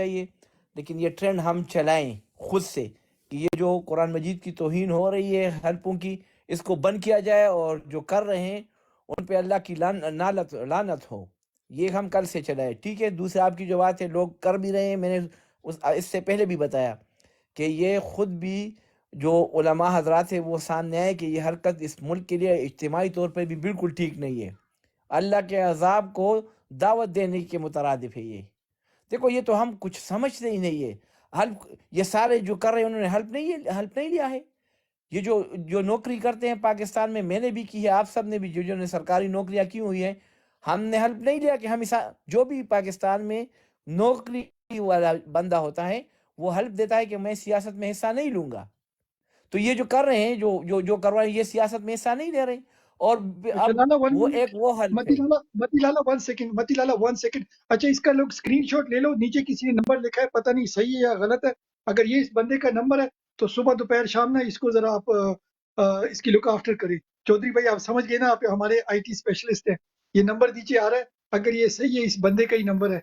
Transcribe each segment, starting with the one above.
چاہیے، لیکن یہ ٹرینڈ ہم چلائیں خود سے کہ یہ جو قرآن مجید کی توہین ہو رہی ہے حلفوں کی، اس کو بند کیا جائے، اور جو کر رہے ہیں ان پہ اللہ کی لعنت ہو. یہ ہم کل سے چلائیں. ٹھیک ہے. دوسرے آپ کی جو بات ہے لوگ کر بھی رہے ہیں، میں نے اس سے پہلے بھی بتایا کہ یہ خود بھی جو علماء حضرات ہیں وہ سامنے آئے کہ یہ حرکت اس ملک کے لیے اجتماعی طور پر بھی بالکل ٹھیک نہیں ہے. اللہ کے عذاب کو دعوت دینے کے مترادف ہے یہ. دیکھو یہ تو ہم کچھ سمجھتے ہی نہیں ہے. حلف یہ سارے جو کر رہے ہیں انہوں نے حلف نہیں لیا ہے. یہ جو نوکری کرتے ہیں پاکستان میں نے بھی کی ہے، آپ سب نے بھی، جو نے سرکاری نوکریاں کی ہوئی ہیں، ہم نے حلف نہیں لیا کہ ہم جو بھی پاکستان میں نوکری والا بندہ ہوتا ہے وہ حلف دیتا ہے کہ میں سیاست میں حصہ نہیں لوں گا. تو یہ جو کر رہے ہیں جو کروا رہے ہیں یہ سیاست میں حصہ نہیں لے رہے. اور اب وہ وہ حلف ہے. متی لالا 1 سیکنڈ. اچھا اس کا لوگ اسکرین شاٹ لے لو، نیچے کسی نے نمبر لکھا ہے، پتہ نہیں صحیح ہے یا غلط ہے. اگر یہ اس بندے کا نمبر ہے تو صبح دوپہر شام نا اس کو ذرا آپ اس کی لک آفٹر کریں. چودھری بھائی آپ سمجھ گئے نا، آپ ہمارے آئی ٹی اسپیشلسٹ ہیں. یہ نمبر نیچے آ رہا ہے، اگر یہ صحیح ہے اس بندے کا ہی نمبر ہے.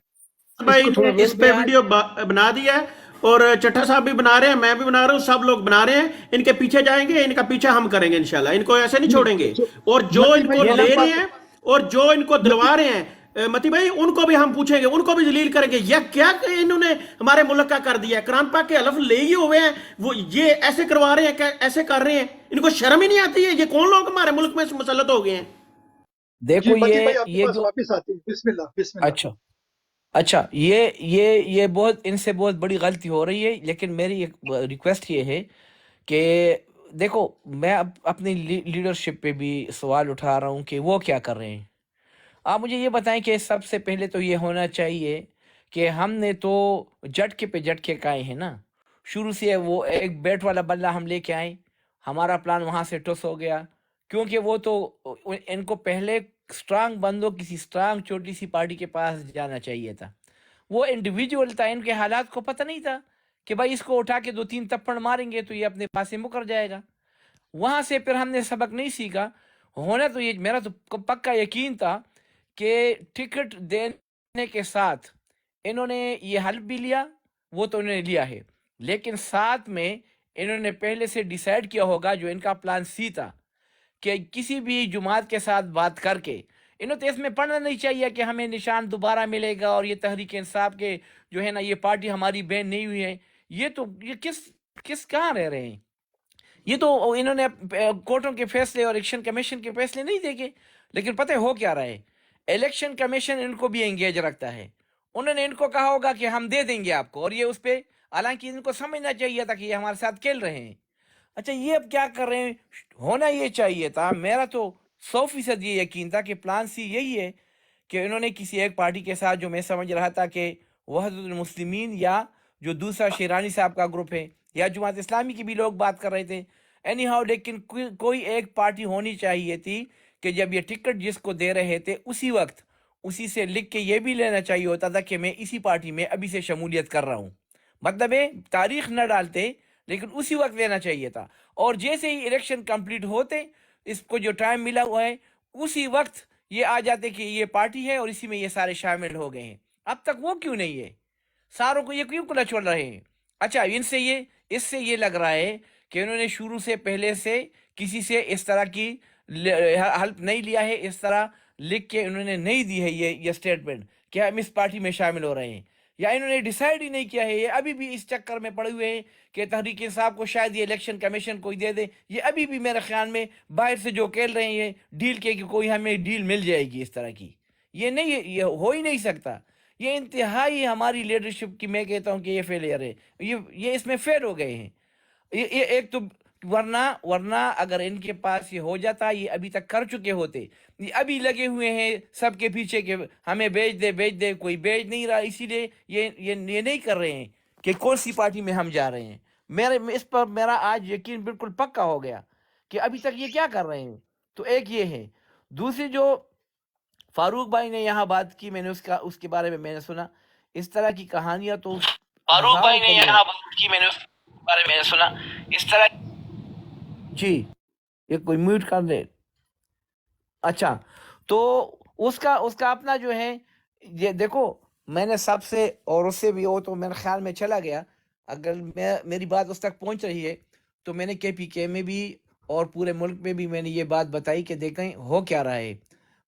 بھائی اس پہ ویڈیو بنا دیا ہے، اور چٹھا صاحب بھی بنا رہے ہیں، میں بھی بنا رہا ہوں، سب لوگ بنا رہے ہیں. ان کے پیچھے جائیں گے، ان کا پیچھے ہم کریں گے انشاءاللہ. ان کو ایسے نہیں چھوڑیں گے. اور جو ان کو لے رہے ہیں اور جو ان کو دلوا رہے ہیں متی بھائی، ان کو بھی ہم پوچھیں گے، ان کو بھی ذلیل کریں گے. یہ کیا انہوں نے ہمارے ملک کا کر دیا ہے؟ قرآن پاک کے حلف لے ہی ہوئے ہیں، وہ یہ ایسے کروا رہے ہیں، ایسے کر رہے ہیں. ان کو شرم ہی نہیں آتی ہے؟ یہ کون لوگ ہمارے ملک میں مسلط ہو گئے ہیں؟ دیکھو یہ جو واپس آتے ہیں. بسم اللہ. اچھا یہ بہت ان سے بہت بڑی غلطی ہو رہی ہے. لیکن میری ایک ریکویسٹ یہ ہے کہ دیکھو میں اپنی لیڈرشپ پہ بھی سوال اٹھا رہا ہوں کہ وہ کیا کر رہے ہیں. آپ مجھے یہ بتائیں کہ سب سے پہلے تو یہ ہونا چاہیے کہ ہم نے تو جھٹکے پہ جھٹکے کائے ہیں نا. شروع سے وہ ایک بیٹ والا بلہ ہم لے کے آئے، ہمارا پلان وہاں سے ٹس ہو گیا، کیونکہ وہ تو ان کو پہلے سٹرانگ بندوں کسی سٹرانگ چھوٹی سی پارٹی کے پاس جانا چاہیے تھا. وہ انڈیویجول تھا، ان کے حالات کو پتہ نہیں تھا کہ بھائی اس کو اٹھا کے 2-3 تپڑ ماریں گے تو یہ اپنے پاس سے مکر جائے گا. وہاں سے پھر ہم نے سبق نہیں سیکھا. ہونا تو یہ میرا تو پکا یقین تھا کہ ٹکٹ دینے کے ساتھ انہوں نے یہ حلف بھی لیا، وہ تو انہوں نے لیا ہے، لیکن ساتھ میں انہوں نے پہلے سے ڈیسائیڈ کیا ہوگا، جو ان کا پلان سی تھا کہ کسی بھی جماعت کے ساتھ بات کر کے، انہوں تو اس میں پڑھنا نہیں چاہیے کہ ہمیں نشان دوبارہ ملے گا اور یہ تحریک انصاف کے جو ہے نا یہ پارٹی ہماری بین نہیں ہوئی ہے. یہ کس کہاں رہ رہے ہیں؟ یہ تو انہوں نے کورٹوں کے فیصلے اور الیکشن کمیشن کے فیصلے نہیں دیکھے. لیکن پتہ ہو کیا رہا ہے، الیکشن کمیشن ان کو بھی انگیج رکھتا ہے. انہوں نے ان کو کہا ہوگا کہ ہم دے دیں گے آپ کو، اور یہ اس پہ، حالانکہ ان کو سمجھنا چاہیے تھا کہ یہ ہمارے ساتھ کھیل رہے ہیں. اچھا یہ اب کیا کر رہے ہیں؟ ہونا یہ چاہیے تھا، میرا تو 100% یہ یقین تھا کہ پلان سی یہی ہے کہ انہوں نے کسی ایک پارٹی کے ساتھ، جو میں سمجھ رہا تھا کہ وحدت المسلمین یا جو دوسرا شیرانی صاحب کا گروپ ہے یا جماعت اسلامی کی بھی لوگ بات کر رہے تھے اینی ہاؤ، لیکن کوئی ایک پارٹی ہونی چاہیے تھی کہ جب یہ ٹکٹ جس کو دے رہے تھے اسی وقت اسی سے لکھ کے یہ بھی لینا چاہیے ہوتا تھا کہ میں اسی پارٹی میں ابھی سے شمولیت کر رہا ہوں. مطلب ہے تاریخ نہ ڈالتے، لیکن اسی وقت لینا چاہیے تھا. اور جیسے ہی الیکشن کمپلیٹ ہوتے، اس کو جو ٹائم ملا ہوا ہے اسی وقت یہ آ جاتے کہ یہ پارٹی ہے اور اسی میں یہ سارے شامل ہو گئے ہیں. اب تک وہ کیوں نہیں ہے؟ ساروں کو یہ کیوں کلا چھوڑ رہے ہیں؟ اچھا اس سے یہ لگ رہا ہے کہ انہوں نے شروع سے پہلے سے کسی سے اس طرح کی حلف نہیں لیا ہے، اس طرح لکھ کے انہوں نے نہیں دی ہے یہ اسٹیٹمنٹ کہ ہم اس پارٹی میں شامل ہو رہے ہیں، یا انہوں نے ڈیسائیڈ ہی نہیں کیا ہے. یہ ابھی بھی اس چکر میں پڑے ہوئے ہیں کہ تحریک انصاف کو شاید یہ الیکشن کمیشن کوئی دے دے. یہ ابھی بھی میرے خیال میں باہر سے جو کھیل رہے ہیں ڈیل کے کہ کوئی ہمیں ڈیل مل جائے گی اس طرح کی. یہ ہو ہی نہیں سکتا. یہ انتہائی ہماری لیڈرشپ کی، میں کہتا ہوں کہ یہ فیلئر ہے. یہ اس میں فیل ہو گئے ہیں. یہ ایک تو ورنہ اگر ان کے پاس یہ ہو جاتا، یہ ابھی تک کر چکے ہوتے. یہ ابھی لگے ہوئے ہیں سب کے پیچھے کہ ہمیں بیچ دے، کوئی بیچ نہیں رہا، اسی لیے یہ نہیں کر رہے ہیں کہ کون سی پارٹی میں ہم جا رہے ہیں. اس پر میرا آج یقین بالکل پکا ہو گیا کہ ابھی تک یہ کیا کر رہے ہیں. تو ایک یہ ہے. دوسری جو فاروق بھائی نے یہاں بات کی، میں نے اس کے بارے میں نے سنا اس طرح کی کہانیاں تو فاروق بھائی نے یہاں بات کی، میں نے اس بارے میں سنا اس طرح. جی یہ کوئی میوٹ کر دے. اچھا تو اس کا اپنا جو ہے، یہ دیکھو میں نے سب سے اور اس سے بھی وہ تو میرے خیال میں چلا گیا، اگر میری بات اس تک پہنچ رہی ہے تو میں نے کے پی کے میں بھی اور پورے ملک میں بھی میں نے یہ بات بتائی کہ دیکھیں ہو کیا رہا ہے.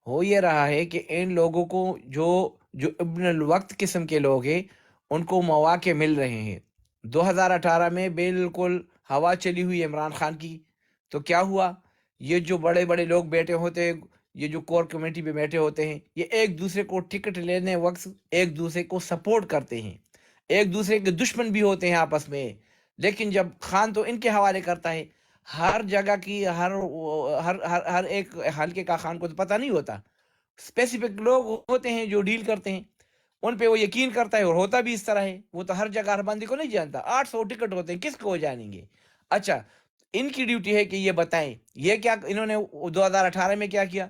ہو یہ رہا ہے کہ ان لوگوں کو جو ابن الوقت قسم کے لوگ ہیں ان کو مواقع مل رہے ہیں. 2018 میں بالکل ہوا چلی ہوئی عمران خان کی، تو کیا ہوا؟ یہ جو بڑے بڑے لوگ بیٹھے ہوتے ہیں، یہ جو کور کمیٹی پہ بیٹھے ہوتے ہیں، یہ ایک دوسرے کو ٹکٹ لینے وقت ایک دوسرے کو سپورٹ کرتے ہیں، ایک دوسرے کے دشمن بھی ہوتے ہیں آپس میں. لیکن جب خان تو ان کے حوالے کرتا ہے، ہر جگہ کی ہر ہر ہر ہر ایک حلقے کا خان کو تو پتہ نہیں ہوتا. اسپیسیفک لوگ ہوتے ہیں جو ڈیل کرتے ہیں، ان پہ وہ یقین کرتا ہے، اور ہوتا بھی اس طرح ہے. وہ تو ہر جگہ ہر بندے کو نہیں جانتا. 800 ٹکٹ ہوتے ہیں، کس کو جانیں گے؟ اچھا، ان کی ڈیوٹی ہے کہ یہ بتائیں یہ کیا انہوں نے 2018 میں کیا کیا.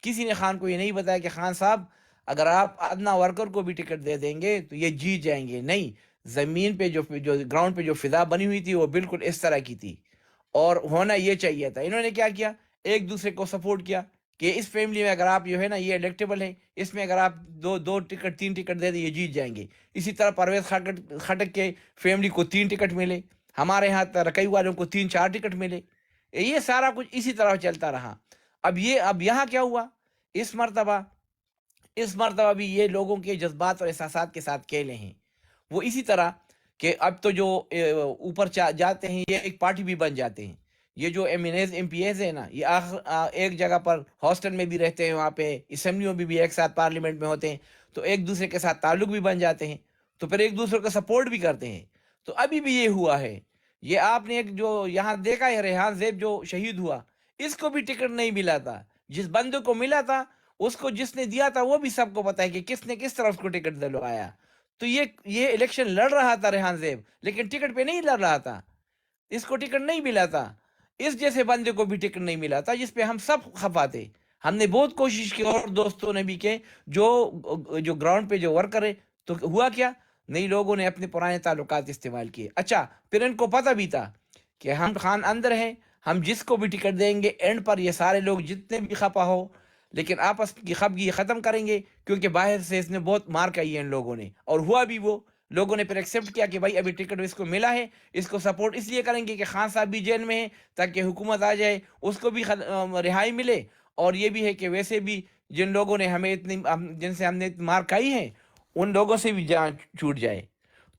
کسی نے خان کو یہ نہیں بتایا کہ خان صاحب اگر آپ ادنا ورکر کو بھی ٹکٹ دے دیں گے تو یہ جیت جائیں گے. نہیں، زمین پہ جو گراؤنڈ پہ جو فضا بنی ہوئی تھی وہ بالکل اس طرح کی تھی، اور ہونا یہ چاہیے تھا. انہوں نے کیا کیا؟ ایک دوسرے کو سپورٹ کیا کہ اس فیملی میں اگر آپ جو ہے نا یہ الیکٹیبل ہے، اس میں اگر آپ دو ٹکٹ 3 ٹکٹ دے دیں یہ جیت جائیں گے. اسی طرح پرویز خٹک کے فیملی کو 3 ٹکٹ ملے، ہمارے ہاں رکئی والوں کو 3-4 ٹکٹ ملے. یہ سارا کچھ اسی طرح چلتا رہا. اب یہاں کیا ہوا اس مرتبہ بھی یہ لوگوں کے جذبات اور احساسات کے ساتھ کھیلے ہیں. وہ اسی طرح کہ اب تو جو اوپر جاتے ہیں یہ ایک پارٹی بھی بن جاتے ہیں. یہ جو ایم پی ایز ہیں نا، یہ ایک جگہ پر ہاسٹل میں بھی رہتے ہیں، وہاں پہ اسمبلیوں میں بھی ایک ساتھ پارلیمنٹ میں ہوتے ہیں، تو ایک دوسرے کے ساتھ تعلق بھی بن جاتے ہیں، تو پھر ایک دوسرے کو سپورٹ بھی کرتے ہیں. تو ابھی بھی یہ ہوا ہے. یہ آپ نے ایک جو یہاں دیکھا ہے ریحان زیب جو شہید ہوا، اس کو بھی ٹکٹ نہیں ملا تھا. جس بندے کو ملا تھا اس کو جس نے دیا تھا وہ بھی سب کو پتا ہے کہ کس نے کس طرح اس کو ٹکٹ دلوایا. تو یہ الیکشن لڑ رہا تھا ریحان زیب، لیکن ٹکٹ پہ نہیں لڑ رہا تھا، اس کو ٹکٹ نہیں ملا تھا. اس جیسے بندے کو بھی ٹکٹ نہیں ملا تھا جس پہ ہم سب خفا تھے. ہم نے بہت کوشش کی اور دوستوں نے بھی کہ جو گراؤنڈ پہ جو ورکر ہے، تو ہوا کیا؟ نئی لوگوں نے اپنے پرانے تعلقات استعمال کیے. اچھا، پھر ان کو پتہ بھی تھا کہ ہم خان اندر ہیں، ہم جس کو بھی ٹکٹ دیں گے اینڈ پر یہ سارے لوگ جتنے بھی خفا ہو لیکن آپس کی خفگی ختم کریں گے، کیونکہ باہر سے اس نے بہت مار کھائی ہے ان لوگوں نے. اور ہوا بھی، وہ لوگوں نے پھر ایکسیپٹ کیا کہ بھائی ابھی ٹکٹ اس کو ملا ہے، اس کو سپورٹ اس لیے کریں گے کہ خان صاحب بھی جیل میں ہیں تاکہ حکومت آ جائے، اس کو بھی رہائی ملے. اور یہ بھی ہے کہ ویسے بھی جن لوگوں نے ہمیں جن سے ہم نے مار کھائی ہے ان لوگوں سے بھی جان چھوٹ جائے.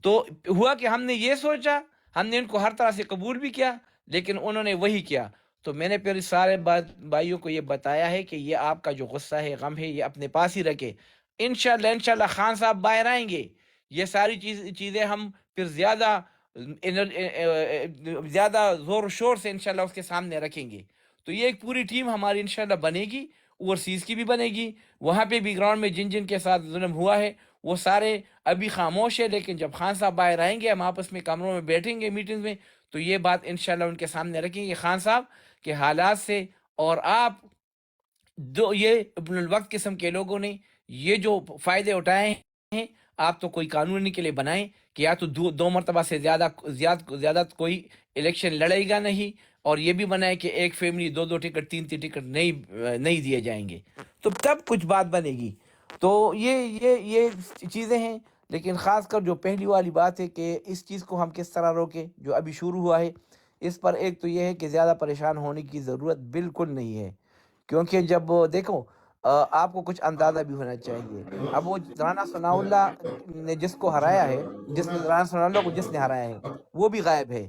تو ہوا کہ ہم نے یہ سوچا، ہم نے ان کو ہر طرح سے قبول بھی کیا، لیکن انہوں نے وہی کیا. تو میں نے پھر سارے بھائیوں کو یہ بتایا ہے کہ یہ آپ کا جو غصہ ہے، غم ہے، یہ اپنے پاس ہی رکھے. انشاءاللہ خان صاحب باہر آئیں گے. یہ ساری چیزیں ہم پھر زیادہ زور و شور سے انشاءاللہ اس کے سامنے رکھیں گے. تو یہ ایک پوری ٹیم ہماری انشاءاللہ بنے گی، اوورسیز کی بھی بنے گی. وہاں پہ بھی گراؤنڈ میں جن کے ساتھ ظلم ہوا ہے وہ سارے ابھی خاموش ہے، لیکن جب خان صاحب باہر آئیں گے، ہم آپس میں کمروں میں بیٹھیں گے میٹنگ میں، تو یہ بات انشاءاللہ ان کے سامنے رکھیں گے خان صاحب کے حالات سے. اور آپ یہ ابن الوقت قسم کے لوگوں نے یہ جو فائدے اٹھائے ہیں، آپ تو کوئی قانون کے لیے بنائیں کہ یا تو 2 مرتبہ سے زیادہ کوئی الیکشن لڑے گا نہیں، اور یہ بھی بنائے کہ ایک فیملی 2 ٹکٹ 3 ٹکٹ نہیں دیے جائیں گے، تو تب کچھ بات بنے گی. تو یہ چیزیں ہیں. لیکن خاص کر جو پہلی والی بات ہے کہ اس چیز کو ہم کس طرح روکیں جو ابھی شروع ہوا ہے، اس پر ایک تو یہ ہے کہ زیادہ پریشان ہونے کی ضرورت بالکل نہیں ہے. کیونکہ جب دیکھو آپ کو کچھ اندازہ بھی ہونا چاہیے. اب وہ رانا ثناء اللہ نے جس کو ہرایا ہے، رانا ثناء اللہ کو جس نے ہرایا ہے وہ بھی غائب ہے.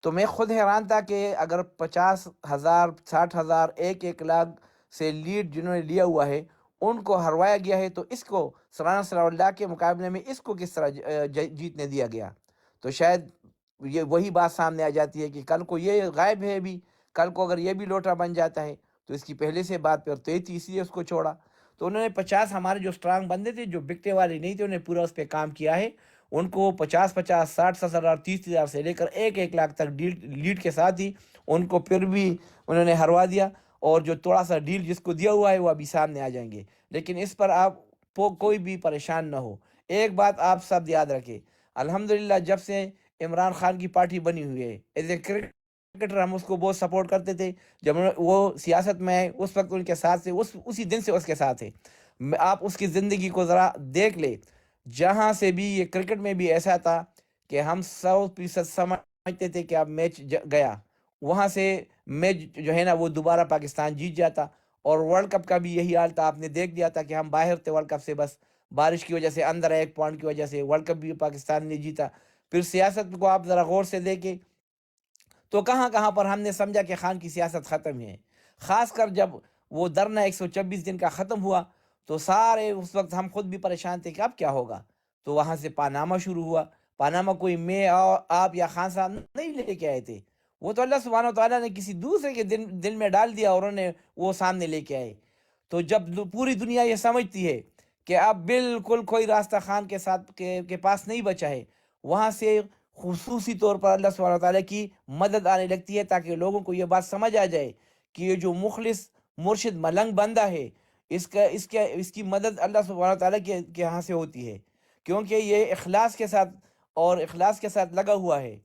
تو میں خود حیران تھا کہ اگر 50,000 60,000 1 لاکھ سے لیڈ جنہوں نے لیا ہوا ہے ان کو ہروایا گیا ہے، تو اس کو رانا ثناء اللہ کے مقابلے میں اس کو کس طرح جیتنے دیا گیا. تو شاید یہ وہی بات سامنے آ جاتی ہے کہ کل کو یہ غائب ہے بھی، کل کو اگر یہ بھی لوٹا بن جاتا ہے تو اس کی پہلے سے بات پر تو تھی، اس لیے اس کو چھوڑا. تو انہوں نے 50 ہمارے جو اسٹرانگ بندے تھے جو بکتے والے نہیں تھے، انہوں نے پورا اس پہ کام کیا ہے. ان کو 50 60,000 30,000 سے لے کر 1 لاکھ تک لیڈ کے ساتھ ہی ان کو پھر بھی انہوں نے ہروا دیا. اور جو تھوڑا سا ڈیل جس کو دیا ہوا ہے وہ ابھی سامنے آ جائیں گے. لیکن اس پر آپ کوئی بھی پریشان نہ ہو. ایک بات آپ سب یاد رکھیں، الحمدللہ جب سے عمران خان کی پارٹی بنی ہوئی ہے، ایز اے کرکٹر ہم اس کو بہت سپورٹ کرتے تھے. جب وہ سیاست میں آئے اس وقت ان کے ساتھ سے اسی دن سے اس کے ساتھ ہے. آپ اس کی زندگی کو ذرا دیکھ لے. جہاں سے بھی یہ کرکٹ میں بھی ایسا تھا کہ ہم 100% سمجھتے تھے کہ اب میچ گیا، وہاں سے میچ جو ہے نا وہ دوبارہ پاکستان جیت جاتا. اور ورلڈ کپ کا بھی یہی حال تھا، آپ نے دیکھ لیا تھا کہ ہم باہر تھے ورلڈ کپ سے، بس بارش کی وجہ سے اندر 1 پوائنٹ کی وجہ سے ورلڈ کپ بھی پاکستان نے جیتا. پھر سیاست کو آپ ذرا غور سے دیکھیں تو کہاں کہاں پر ہم نے سمجھا کہ خان کی سیاست ختم ہے. خاص کر جب وہ دھرنا 126 دن کا ختم ہوا تو سارے اس وقت ہم خود بھی پریشان تھے کہ اب کیا ہوگا. تو وہاں سے پاناما شروع ہوا. پاناما کوئی میں آپ یا خان صاحب نہیں لے کے آئے تھے، وہ تو اللہ سبحانہ و تعالیٰ نے کسی دوسرے کے دل میں ڈال دیا اور انہوں نے وہ سامنے لے کے آئے. تو جب پوری دنیا یہ سمجھتی ہے کہ اب بالکل کوئی راستہ خان کے ساتھ کے پاس نہیں بچا ہے، وہاں سے خصوصی طور پر اللہ سبحانہ وتعالیٰ کی مدد آنے لگتی ہے تاکہ لوگوں کو یہ بات سمجھ آ جائے کہ یہ جو مخلص مرشد ملنگ بندہ ہے اس کی مدد اللہ سبحانہ وتعالیٰ کے یہاں سے ہوتی ہے، کیونکہ یہ اخلاص کے ساتھ لگا ہوا ہے.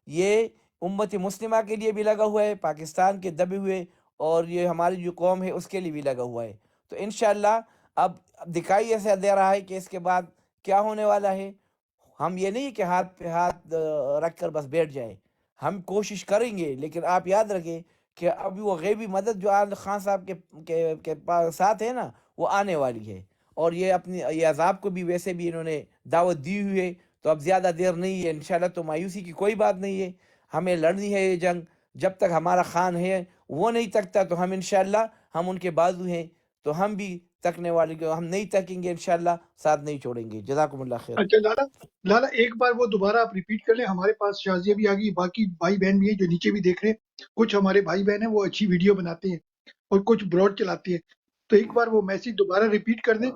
یہ امت مسلمہ کے لیے بھی لگا ہوا ہے، پاکستان کے دبے ہوئے اور یہ ہماری جو قوم ہے اس کے لیے بھی لگا ہوا ہے. تو انشاءاللہ اب دکھائی ایسا دے رہا ہے کہ اس کے بعد کیا ہونے والا ہے. ہم یہ نہیں کہ ہاتھ پہ ہاتھ رکھ کر بس بیٹھ جائیں، ہم کوشش کریں گے، لیکن آپ یاد رکھیں کہ ابھی وہ غیبی مدد جو خان صاحب کے ساتھ ہے نا وہ آنے والی ہے. اور یہ عذاب کو بھی ویسے بھی انہوں نے دعوت دی ہوئی ہے، تو اب زیادہ دیر نہیں ہے انشاءاللہ. تو مایوسی کی کوئی بات نہیں ہے، ہمیں لڑنی ہے یہ جنگ. جب تک ہمارا خان ہے وہ نہیں تکتا تو ہم انشاءاللہ ہم ان کے بازو ہیں، تو ہم بھی تکنے والے کو ہم نہیں تکیں گے انشاءاللہ، ساتھ نہیں چھوڑیں گے. جزاکم اللہ خیر. اچھا لالا ایک بار وہ دوبارہ آپ ریپیٹ کر لیں. ہمارے پاس شازیہ بھی آ گئی، باقی بھائی بہن بھی ہیں جو نیچے بھی دیکھ رہے ہیں. کچھ ہمارے بھائی بہن ہیں وہ اچھی ویڈیو بناتے ہیں اور کچھ براڈ چلاتے ہیں، تو ایک بار وہ میسج دوبارہ ریپیٹ کر دیں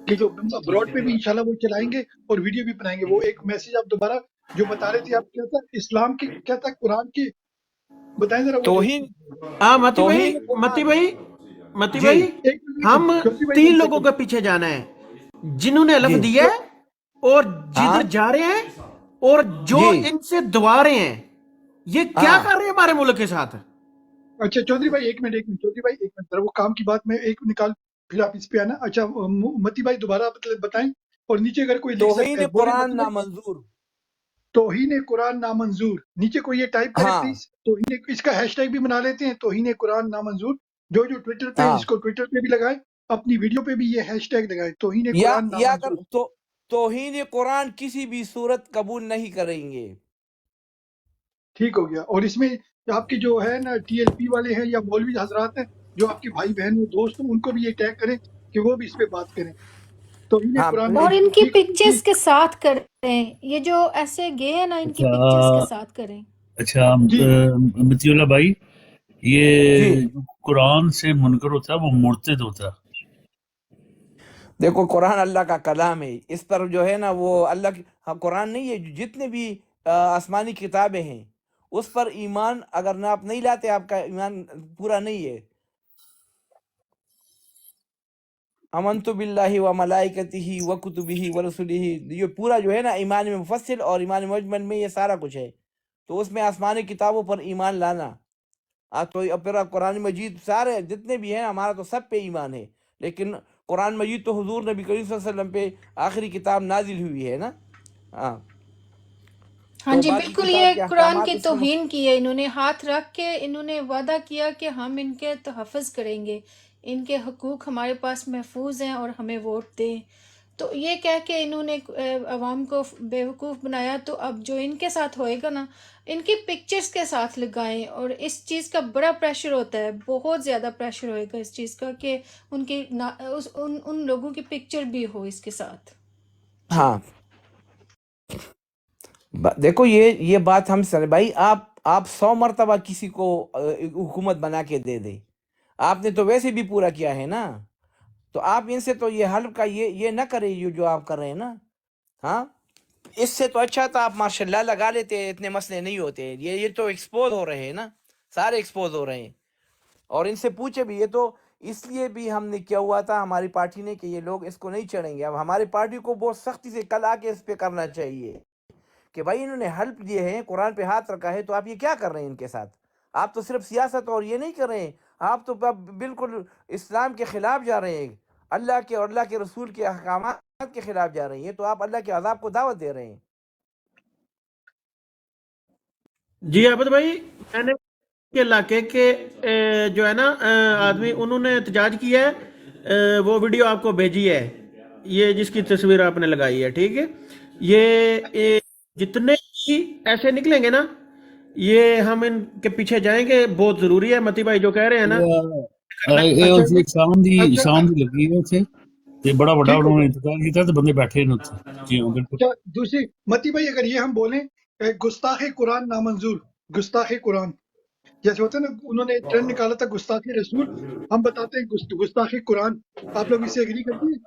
کہ جو براڈ پہ بھی انشاءاللہ وہ چلائیں گے اور ویڈیو بھی بنائیں گے. وہ ایک میسج آپ دوبارہ جو بتا رہے تھے، آپ کیا تھا اسلام کے، کیا تھا قرآن کے، بتائیں ذرا وہ جو توہین قرآن. متی جی بھائی ایک ہم چوکی بھائی 3 1 لوگوں سیکنڈ. کے پیچھے جانا ہے جنہوں نے جی لفظ دیا ہے اور ہاں جدھر جا رہے ہیں اور جو جی ان سے دعا رہے ہیں. یہ کیا ہاں کر رہے ہیں ہمارے ملک کے ساتھ؟ اچھا چودھری بھائی 1 منٹ، چودھری بھائی 1 منٹ ذرا وہ کام کی بات میں ایک نکال، پھر آپ اس پہ آنا. اچھا متی بھائی دوبارہ بتائیں، اور نیچے اگر کوئی لکھ سکتا توہین ہے بولے قرآن متی بھائی. نامنظور. توہین قرآن نامنظور، نیچے کوئی یہ ٹائپ کرے ہاں پلیز. توہین، اس کا ہیش ٹیگ بھی بنا لیتے ہیں، توہین قرآن نامنظور. جو ٹویٹر پہ، ہاں اس کو ٹویٹر پہ بھی لگائیں، اپنی ویڈیو پہ بھی یہ ہیش ٹیگ لگائیں، توہین یا قرآن یا اگر نامنظور. توہین قرآن کسی بھی صورت قبول نہیں کریں گے. ٹھیک ہو گیا. اور اس میں آپ کے جو ہے نا ٹی ایل پی والے ہیں یا مولوی حضرات ہیں جو آپ کے بھائی بہن دوست ہیں، ان کو بھی یہ ٹیگ کریں کہ وہ بھی اس پہ بات کریں. توہین ہاں قرآن اور ان نامنظور. کی ٹھیک ہے جی. پکچرز کے ساتھ کریں، یہ جو ایسے گئے ہیں نا ان کی پکچرز کے ساتھ کریں. اچھا جی متی اللہ بھائی، جی یہ جو قرآن سے منکر ہوتا ہے وہ مرتد ہوتا ہے. دیکھو قرآن اللہ کا کلام ہے، اس پر جو ہے نا وہ اللہ کی قرآن نہیں ہے، جتنے بھی آسمانی کتابیں ہیں اس پر ایمان اگر نہ آپ نہیں لاتے آپ کا ایمان پورا نہیں ہے. امنت باللہ و ملائکتہ و کتبہ و رسلہ، یہ پورا جو ہے نا ایمان مفصل اور ایمان مجمل میں یہ سارا کچھ ہے. تو اس میں آسمانی کتابوں پر ایمان لانا، تو پھر قرآن مجید سارے جتنے بھی ہیں ہمارا تو سب پہ ایمان ہے، لیکن قرآن مجید تو حضور نبی کریم صلی اللہ علیہ وسلم پہ آخری کتاب نازل ہوئی ہے نا. ہاں ہاں تو جی باقی بالکل، کتاب یہ کے قرآن احکامات کی اس میں توہین کی ہے. انہوں نے ہاتھ رکھ کے انہوں نے وعدہ کیا کہ ہم ان کے تحفظ کریں گے، ان کے حقوق ہمارے پاس محفوظ ہیں اور ہمیں ووٹ دیں. تو یہ کہہ کے انہوں نے عوام کو بیوقوف بنایا. تو اب جو ان کے ساتھ ہوئے گا نا، ان کی پکچرز کے ساتھ لگائیں. اور اس چیز کا بڑا پریشر ہوتا ہے، بہت زیادہ پریشر ہوئے گا اس چیز کا کہ ان کی ان لوگوں کی پکچر بھی ہو اس کے ساتھ. جی ہاں دیکھو یہ بات ہم سر بھائی، آپ 100 مرتبہ کسی کو حکومت بنا کے دے دیں، آپ نے تو ویسے بھی پورا کیا ہے نا. تو آپ ان سے تو یہ حلف کا یہ نہ کریں جو آپ کر رہے ہیں نا. ہاں اس سے تو اچھا تھا آپ ماشاء اللہ لگا لیتے، اتنے مسئلے نہیں ہوتے. یہ تو ایکسپوز ہو رہے ہیں نا، سارے ایکسپوز ہو رہے ہیں. اور ان سے پوچھے بھی، یہ تو اس لیے بھی ہم نے کیا ہوا تھا ہماری پارٹی نے کہ یہ لوگ اس کو نہیں چڑھیں گے. اب ہماری پارٹی کو بہت سختی سے کل آ کے اس پہ کرنا چاہیے کہ بھائی انہوں نے حلف دیے ہیں، قرآن پہ ہاتھ رکھا ہے، تو آپ یہ کیا کر رہے ہیں ان کے ساتھ؟ آپ تو صرف سیاست اور یہ نہیں کر رہے ہیں، آپ تو بالکل اسلام کے خلاف جا رہے ہیں. اللہ کے اور اللہ کے رسول کے احکامات کے خلاف جا رہی ہیں تو آپ اللہ کے عذاب کو دعوت دے رہے ہیں. جی عابد بھائی، میں نے کے علاقے کے جو ہے نا آدمی، انہوں نے احتجاج کیا ہے، وہ ویڈیو آپ کو بھیجی ہے، یہ جس کی تصویر آپ نے لگائی ہے، ٹھیک ہے. یہ جتنے بھی ایسے نکلیں گے نا، یہ ہم ان کے پیچھے جائیں گے. بہت ضروری ہے متی بھائی جو کہہ رہے ہیں نا. اچھا جی، اچھا شام دی لگی ہے اتنے تے بڑا بڑا ٹھیک ہو انہوں نے گیا. انتظار کیا تو بندے بیٹھے ہیں اتنے. جی ہاں بالکل. اچھا دوسری متی بھائی، اگر یہ ہم بولیں گستاخ قرآن نامنظور، گستاخ قرآن جیسے ہوتا ہے نا، انہوں نے ٹرینڈ نکالا تھا گستاخی رسول، ہم بتاتے ہیں گستاخی قرآن، آپ لوگ اس سے اگری کرتے ہیں؟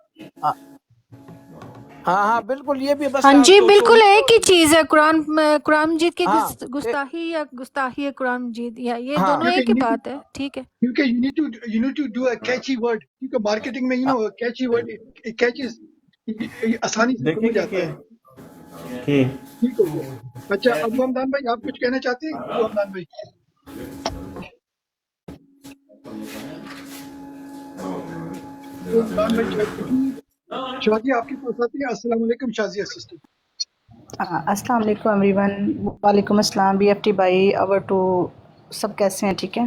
ہاں بالکل، یہ بھی بس ہاں جی بالکل توحید ایک ہی چیز ہے، قرآن مجید کی ہاں گستاخی یا گستاخی قرآن مجید، یا یہ ہاں دونوں ایک ہی کیونکہ بات ہے. ٹھیک ہے. کیونکہ you need to do a catchy word، کیونکہ مارکیٹنگ میں catchy word catches آسانی سے دیکھیں سمجھ گے آتا کہ ہے. ٹھیک ہو گیا. اچھا ابو حمدان بھائی، آپ کچھ کہنا چاہتے ہیں؟ ابو حمدان بھائی، ابو حمدان بھائی شازیہ آپ کے پاس آتے ہیں. السلام علیکم شازیہ سسٹر. السلام علیکم ایوری ون. وعلیکم السلام بی ایف ٹی بھائی، اوور ٹو سب کیسے ہیں؟ ٹھیک ہے.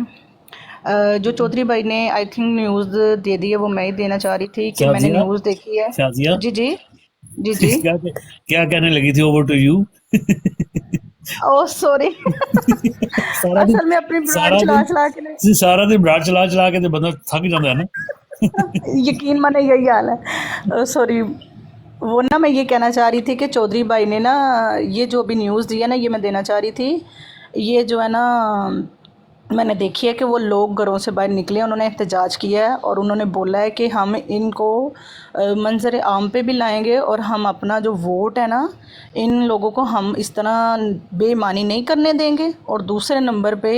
جو چودھری بھائی نے آئی تھنک نیوز دے دی ہے وہ میں ہی دینا چاہ رہی تھی کہ میں نے شازیہ نیوز دیکھی ہے. شازیہ جی جی جی جی. کیا کہنے لگی تھی over to you? Oh sorry, سارا دن اصل میں اپنی براڈ سارا چلا دن چلا کے سارا دن براڈ چلا چلا کے بندہ تھک جاتا ہے نا. یقین مانے یہی حال ہے. سوری، وہ نا میں یہ کہنا چاہ رہی تھی کہ چودھری بھائی نے نا یہ جو ابھی نیوز دی ہے نا، یہ میں دینا چاہ رہی تھی. یہ جو ہے نا میں نے دیکھی ہے کہ وہ لوگ گھروں سے باہر نکلے، انہوں نے احتجاج کیا ہے اور انہوں نے بولا ہے کہ ہم ان کو منظر عام پہ بھی لائیں گے اور ہم اپنا جو ووٹ ہے نا، ان لوگوں کو ہم اس طرح بے معنی نہیں کرنے دیں گے. اور دوسرے نمبر پہ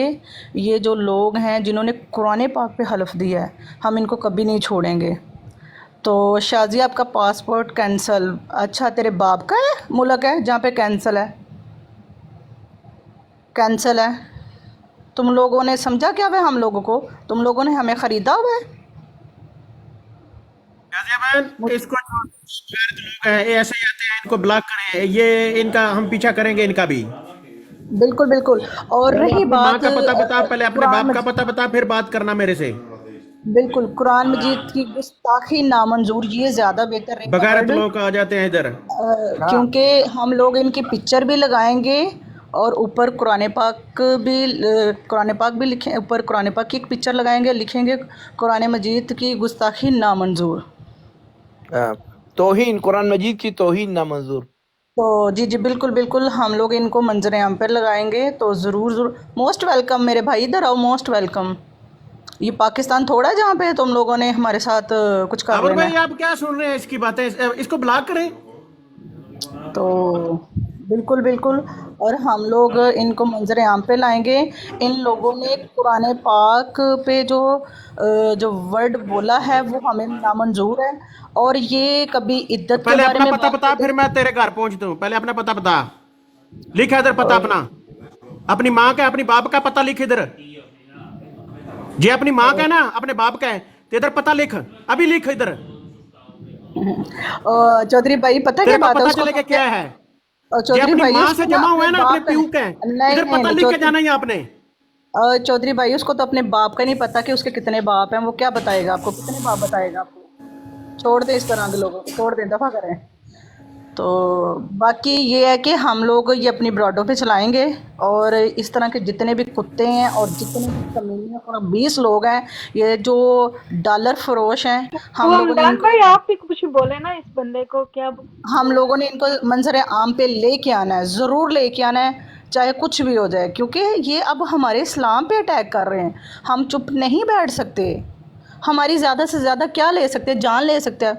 یہ جو لوگ ہیں جنہوں نے قرآن پاک پہ حلف دیا ہے، ہم ان کو کبھی نہیں چھوڑیں گے. تو شازیہ آپ کا پاسپورٹ کینسل؟ اچھا تیرے باپ کا ہے ملک ہے جہاں پہ کینسل ہے؟ کینسل ہے. تم لوگوں نے سمجھا کیا ہے ہم لوگوں کو؟ تم لوگوں نے ہمیں خریدا ہوا ہے؟ اس کو جو غیر لوگ ہیں یہ ایسے ہی آتے ہیں، ان کو بلاک کریں. یہ ان کا ہم پیچھا کریں گے، ان کا بھی. بالکل بالکل. اور پہلے رہی اپنی ماں بات کا پتہ بتا، پہلے اپنے قرآن باپ کا مجید، پتہ بتا، پھر بات کرنا میرے سے. بالکل قرآن مجید کی گستاخی نامنظور، یہ زیادہ بہتر رہے گا بغیرت ورڈ، لوگ آ جاتے ہیں ادھر. ہاں کیونکہ ہم لوگ ان کی پکچر بھی لگائیں گے اور اوپر قرآن پاک بھی لکھیں، اوپر قرآن پاک کی ایک پکچر لگائیں گے، لکھیں گے قرآن مجید کی گستاخی نامنظور. توہین، قرآن مجید کی توہین نامنظور. تو جی جی بالکل بالکل، ہم لوگ ان کو منظر عام پر لگائیں گے. تو ضرور ضرور موسٹ ویلکم میرے بھائی، ادھر آؤ، موسٹ ویلکم. یہ پاکستان تھوڑا ہے جہاں پہ تم لوگوں نے ہمارے ساتھ کچھ کر عامر لینا بھائی ہے. آپ کیا سن رہے ہیں اس کی باتیں؟ اس کو بلاک کریں. تو بالکل بالکل، اور ہم لوگ ان کو منظر عام پہ لائیں گے. ان لوگوں نے قرآن پاک پہ جو ورڈ بولا ہے وہ ہمیں نامنظور ہے. اور یہ کبھی عدت کے پہلے بارے اپنا میں پتہ بات بتا، کرتے پھر میں تیرے گھر پہنچتا ہوں. پہلے اپنا پتہ بتا. لکھ ادھر پتہ اپنا، اپنی ماں کا، اپنی باپ کا پتہ لکھ ادھر. جی اپنی ماں کا ہے نا، اپنے باپ کا ہے تو ادھر پتہ لکھ، ابھی لکھ ادھر. چودھری بھائی پتہ کیا تیرے کو بات ہے، پتہ اس کو چلے کہ پتہ کیا ہے. جی چودھری اپنی بھائی ماں اس سے کو نا جمع ہوا اپنے ہے نا، اپنے باپ کا پیو کا ہے، نہیں ادھر نہیں پتہ نہیں لکھ کے جانا ہی آپ نے. چودھری بھائی اس کو تو اپنے باپ کا نہیں پتا کہ اس کے کتنے باپ ہیں. وہ کیا بتائے گا آپ کو؟ کتنے باپ بتائے گا آپ کو؟ چھوڑ دیں اس طرح کے لوگوں کو، چھوڑ دیں، دفع کریں. تو باقی یہ ہے کہ ہم لوگ یہ اپنی براڈوں پہ چلائیں گے. اور اس طرح کے جتنے بھی کتے ہیں اور جتنے بھی کمینے اور 20 لوگ ہیں یہ جو ڈالر فروش ہیں، وہ ہم لوگوں نے ان حمدان کو بھائی آپ بھی کچھ بولے نا اس بندے کو، کیا ہم بول لوگوں نے ان کو منظر عام پہ لے کے آنا ہے، ضرور لے کے آنا ہے، چاہے کچھ بھی ہو جائے. کیونکہ یہ اب ہمارے اسلام پہ اٹیک کر رہے ہیں. ہم چپ نہیں بیٹھ سکتے. ہماری زیادہ سے زیادہ کیا لے سکتے؟ جان لے سکتے ہیں.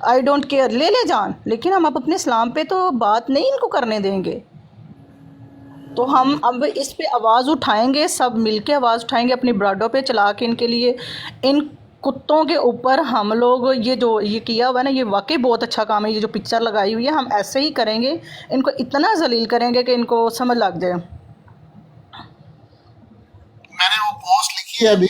آئی ڈونٹ کیئر، لے لے جان، لیکن ہم اپنے اسلام پہ تو بات نہیں ان کو کرنے دیں گے. تو ہم اب اس پہ آواز اٹھائیں گے، سب مل کے آواز اٹھائیں گے اپنی براڈوں پہ چلا کے ان کے لیے. ان کتوں کے اوپر ہم لوگ یہ کیا ہوا ہے نا، یہ واقعی بہت اچھا کام ہے. یہ جو پکچر لگائی ہوئی ہے ہم ایسے ہی کریں گے، ان کو اتنا ذلیل کریں گے کہ ان کو سمجھ لگ جائے. میں نے وہ پوسٹ لکھی ہے ابھی،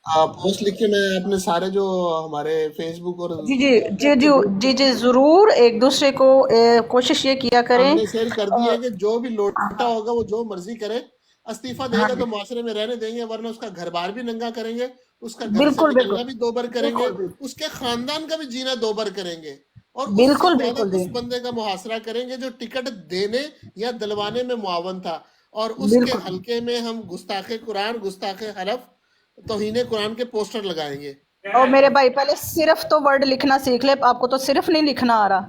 پوسٹ لکھ کے میں اپنے سارے جو ہمارے فیس بک اور جی جی جی جی جی جی ضرور ایک دوسرے کو کوشش یہ کیا ہم کریں. نے شیئر کر دی ہے کہ جو بھی لوٹا ہوگا وہ جو مرضی کرے, استعفیٰ دے گا تو معاشرے میں رہنے دیں گے, ورنہ اس کا گھر بار بھی ننگا کریں گے, اس کا گھر سے بالکل نکلنا بالکل بھی دوبر کریں گے, بالکل اس کے خاندان کا بھی جینا دوبر کریں گے, اور اس سے بالکل زیادہ بالکل جی اس بندے کا محاصرہ کریں گے جو ٹکٹ دینے یا دلوانے میں معاون تھا, اور اس کے بالکل. حلقے میں ہم گستاخ قرآن, گستاخ حلف, توہین قرآن کے پوسٹر لگائیں گے. اور میرے بھائی پہلے صرف تو ورڈ لکھنا سیکھ لے, آپ کو تو صرف نہیں لکھنا آ رہا,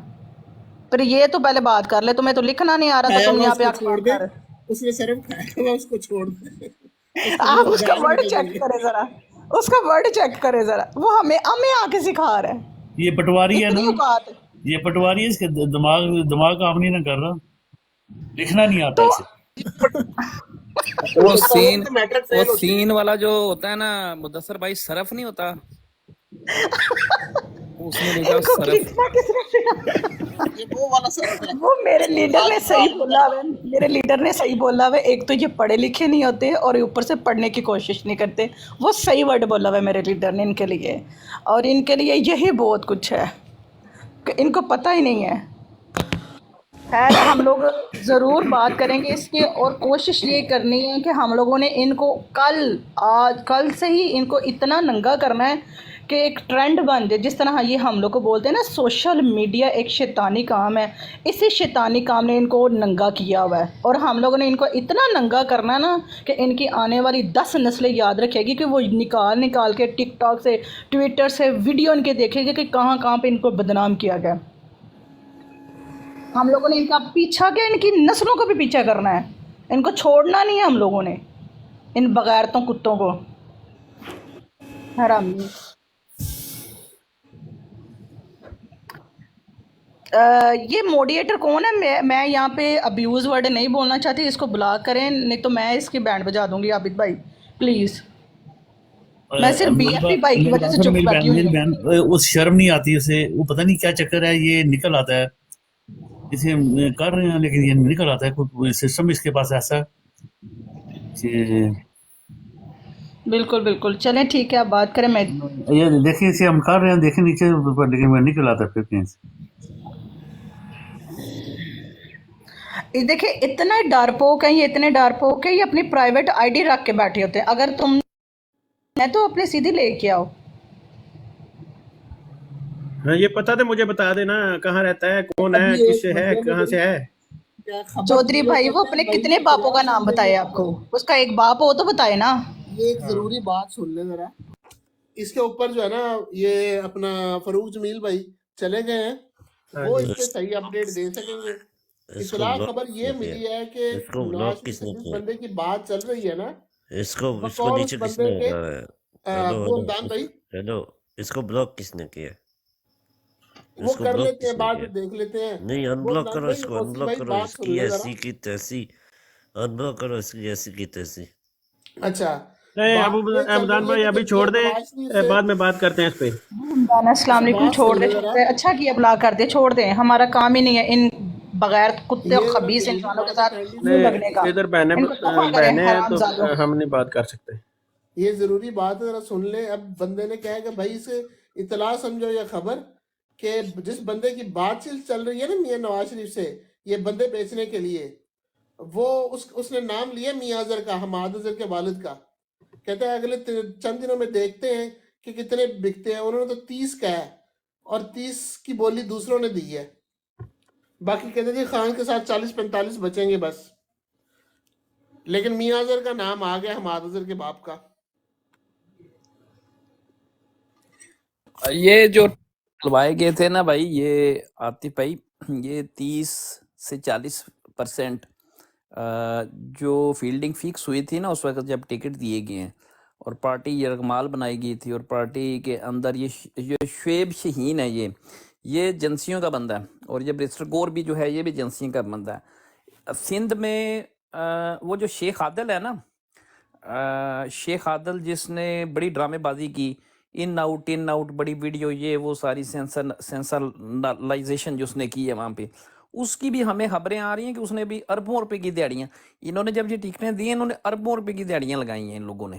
پھر یہ تو پہلے بات کر لے, تمہیں تو لکھنا نہیں آ رہا تو کھایا تم ہوا یہاں اس پہ کو آ کے چھوڑ بات دے, کر رہے. اس نے صرف کھایا ہوا اس کو چھوڑ دے, اس کے آپ منہ اس سے کا گالی ورڈ نکل چیک رہی ہے. کرے ذرا, اس کا ورڈ چیک کرے ذرا, وہ ہمیں آ کے سکھا رہا ہے, یہ پٹواری ہے نا, اتنی اوقات. یہ پٹواری ہے, اس کے دماغ کام نہیں نہ کر رہا, لکھنا نہیں آتا تو اسے. وہ اس کا سین وقت میٹرک وہ فیل ہوتی ہے. سین والا جو ہوتا ہے نا مدثر بھائی, صرف نہیں ہوتا, اس نے لکھا ان کو صرف. کھینچنا کس نے سکھا؟ یہ وہ والا صرف ہے, وہ میرے لیڈر نے آج صحیح کام نہیں بولا کرتا. ہے, میرے لیڈر نے صحیح بولا ہے, ایک تو یہ پڑھے لکھے نہیں ہوتے اور اوپر سے پڑھنے کی کوشش نہیں کرتے, وہ صحیح ورڈ بولا ہے میرے لیڈر نے ان کے لیے, اور ان کے لیے یہی بہت کچھ ہے کہ ان کو پتہ ہی نہیں ہے. خیر ہم لوگ ضرور بات کریں گے اس کی, اور کوشش یہ کرنی ہے کہ ہم لوگوں نے ان کو کل سے ہی ان کو اتنا ننگا کرنا ہے کہ ایک ٹرینڈ بن جائے. جس طرح یہ ہم لوگ کو بولتے ہیں نا سوشل میڈیا ایک شیطانی کام ہے, اسی شیطانی کام نے ان کو ننگا کیا ہوا ہے, اور ہم لوگوں نے ان کو اتنا ننگا کرنا نا کہ ان کی آنے والی 10 نسلیں یاد رکھے گی کہ وہ نکال کے ٹک ٹاک سے, ٹویٹر سے ویڈیو ان کے دیکھے گے کہ کہاں پہ ان کو بدنام کیا گیا. ہم لوگوں نے ان کا پیچھا کیا, ان کی نسلوں کو بھی پیچھا کرنا ہے, ان کو چھوڑنا نہیں ہے ہم لوگوں نے, ان بغیرتوں کتوں کو. حرامی. یہ موڈیٹر کون ہے؟ میں یہاں پہ ابیوز ورڈ نہیں بولنا چاہتی, اس کو بلاک کریں, نہیں تو میں اس کی بینڈ بجا دوں گی. عابد بھائی پلیز, میں صرف بی ایف پی بھائی کی وجہ سے چپ بیٹھی ہوئی میری ہوں. بہن اس شرم نہیں آتی اسے, وہ پتہ نہیں کیا چکر ہے, یہ نکل آتا ہے, اسے کر رہے ہیں لیکن یہ نکل آتا ہے, کوئی سسٹم اس کے پاس ایسا کہ بالکل بالکل, چلیں ٹھیک ہے, آپ بات کریں. میں یہ دیکھیں اسے ہم کر رہے ہیں, دیکھیں نیچے, لیکن میں نکل آتا پھر کہیں سے. دیکھیں اتنا ڈارپوک ہے, یہ اتنے ڈارپوک ہے, یہ اپنی پرائیویٹ آئی ڈی رکھ کے بیٹھے ہوتے ہیں. اگر تم ہے تو اپنے سیدھی لے کے آؤ. ہاں یہ پتا تھا مجھے, بتا دینا کہاں رہتا ہے, کون ہے, ابھی کس ایک سے ہے, بندے نے کہاں سے ہے. خبر چودھری یہ بھائی وہ کہتے اپنے ہیں بھائی کتنے باپوں کا اطلاع نام سن لیں بتائے میری آپ کو, خبر, اس کا ایک باپ ہو تو بتائے نا. یہ ایک ضروری بات سن لیں ذرا. اس کے اوپر جو ہے نا یہ اپنا فروخ جمیل بھائی چلے گئے ہیں, وہ اس پہ صحیح اپڈیٹ دے سکیں گے. اطلاع خبر یہ ملی ہے کہ نواز شریف سے جس بندے کی بات چل رہی ہے نا, بقول اس بندے کے ابو حمدان بھائی, وہ کر لیتے ہیں بعد میں دیکھ لیتے ہیں. وہ حمدان بھائی, اوسی بھائی بات سن لے ذرا. اچھا نہیں ابو بات یہ چل احمدان رہی ہے بھائی کہ ابھی جب چھوڑ یہ دیں, نواز شریف سے, بعد میں بات کرتے ہیں اس پہ. السلام علیکم, بات چھوڑ سن دے لے چھوڑ ذرا. دے, اچھا کیا بلا کر دے, چھوڑ دیں, ہمارا کام ہی نہیں ہے ان بغیر کتے اور یہ ذرا خبیث ضروری انسانوں کے بات ہے ساتھ کائنڈلی منہ سن لگنے لیں. کا. ادھر ان کو دفع کریں بہنیں ہیں حرام تو زادوں. ہم نہیں بات کر سکتے. یہ ضروری بات ہے ذرا سن لیں. اب بندے نے کہا کہ بھائی اسے اطلاع سمجھو یا خبر کہ جس بندے کی بات چیت چل رہی ہے نا میاں نواز شریف سے یہ بندے بیچنے کے لیے, وہ اس نے نام لیا میاں اظہر کا, حماد اظہر کے والد کا. کہتا ہے اگلے چند دنوں میں دیکھتے ہیں کہ کتنے بکتے ہیں. انہوں نے تو 30 کہا ہے, اور 30 کی بولی دوسروں نے دی ہے. باقی کہتے جی خان کے ساتھ 40-45 بچیں گے بس. لیکن میاں اظہر کا نام آ گیا, حماد اظہر کے باپ کا. یہ جو لوائے گئے تھے نا بھائی, یہ عاطف بھائی, یہ 30 سے 40% جو فیلڈنگ فکس ہوئی تھی نا اس وقت جب ٹکٹ دیے گئے ہیں, اور پارٹی یرغمال بنائی گئی تھی, اور پارٹی کے اندر یہ شعیب شہین ہے, یہ ایجنسیوں کا بندہ ہے, اور یہ برسٹر گور بھی جو ہے یہ بھی ایجنسیوں کا بندہ ہے. سندھ میں وہ جو شیخ عادل ہے نا, شیخ عادل جس نے بڑی ڈرامے بازی کی, ان آؤٹ بڑی ویڈیو, یہ وہ ساری سینسرلائزیشن جو اس نے کی ہے وہاں پہ, اس کی بھی ہمیں خبریں آ رہی ہیں کہ اس نے بھی اربوں روپے کی دیہڑیاں, انہوں نے جب یہ ٹکٹیں دی ہیں انہوں نے اربوں روپے کی دیہڑیاں لگائی ہیں ان لوگوں نے.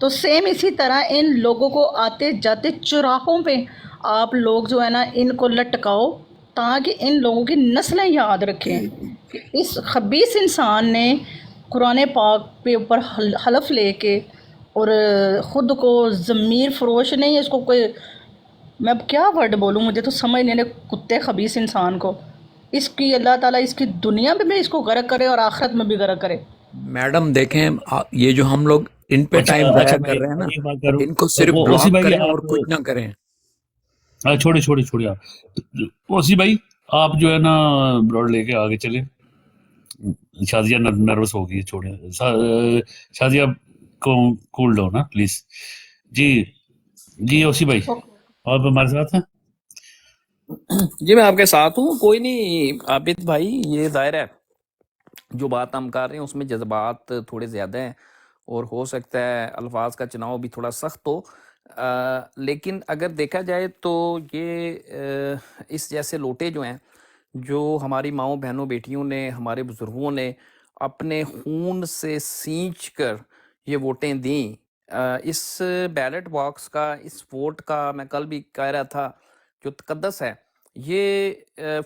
تو سیم اسی طرح ان لوگوں کو آتے جاتے چوراہوں پہ آپ لوگ جو ہے نا ان کو لٹکاؤ تاکہ ان لوگوں کی نسلیں یاد رکھیں کہ اس خبیث انسان نے قرآن پاک پہ اوپر حلف لے کے اور خود کو ضمیر فروش نہیں ہے، اس کو کوئی، میں اب کیا ورڈ بولوں، مجھے تو سمجھ نہیں آنے، کتے خبیث انسان کو، اس کی اللہ تعالیٰ اس کی دنیا میں بھی اس کو غرق کرے اور آخرت میں بھی غرق کرے۔ میڈم دیکھیں یہ جو ہم لوگ ان پہ اچھا ٹائم اچھا ضائع میں کر رہے ہیں نا، ایک بات کروں، ان کو صرف وہ اوسی بلاک بھائی کریں آپ اور کچھ نہ کریں۔ چھوڑے آپ اوسی بھائی، آپ جو ہے نا بروڈ لے کے آگے چلیں، شازیہ نروس ہو گئی، چھوڑیں شازیہ کو کول ڈاؤن نا پلیز۔ جی اوسی بھائی آپ ہمارے ساتھ ہیں؟ جی میں آپ کے ساتھ ہوں، کوئی نہیں عابد بھائی، یہ ظاہر ہے جو بات ہم کر رہے ہیں اس میں جذبات تھوڑے زیادہ ہیں اور ہو سکتا ہے الفاظ کا چناؤ بھی تھوڑا سخت ہو، لیکن اگر دیکھا جائے تو یہ اس جیسے لوٹے جو ہیں، جو ہماری ماؤں بہنوں بیٹیوں نے، ہمارے بزرگوں نے اپنے خون سے سینچ کر یہ ووٹیں دیں، اس بیلٹ باکس کا، اس ووٹ کا، میں کل بھی کہہ رہا تھا، جو تقدس ہے، یہ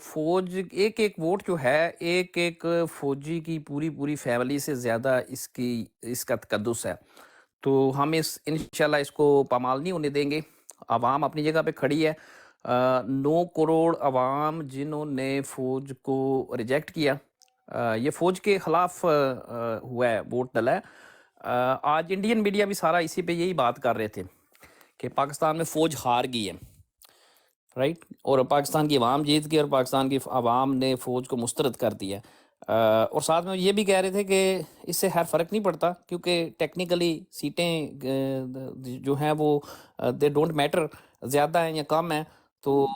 فوج ایک ایک ووٹ جو ہے، ایک ایک فوجی کی پوری فیملی سے زیادہ اس کا تقدس ہے۔ تو ہم انشاءاللہ اس کو پامال نہیں ہونے دیں گے۔ عوام اپنی جگہ پہ کھڑی ہے، 9 کروڑ عوام جنہوں نے فوج کو ریجیکٹ کیا، یہ فوج کے خلاف ہوا ہے، ووٹ ڈلا ہے۔ آج انڈین میڈیا بھی سارا اسی پہ یہی بات کر رہے تھے کہ پاکستان میں فوج ہار گئی ہے، رائٹ، اور پاکستان کی عوام جیت گئی اور پاکستان کی عوام نے فوج کو مسترد کر دیا، اور ساتھ میں یہ بھی کہہ رہے تھے کہ اس سے ہر فرق نہیں پڑتا کیونکہ ٹیکنیکلی سیٹیں جو ہیں وہ دے ڈونٹ میٹر، زیادہ ہیں یا کم ہیں، تو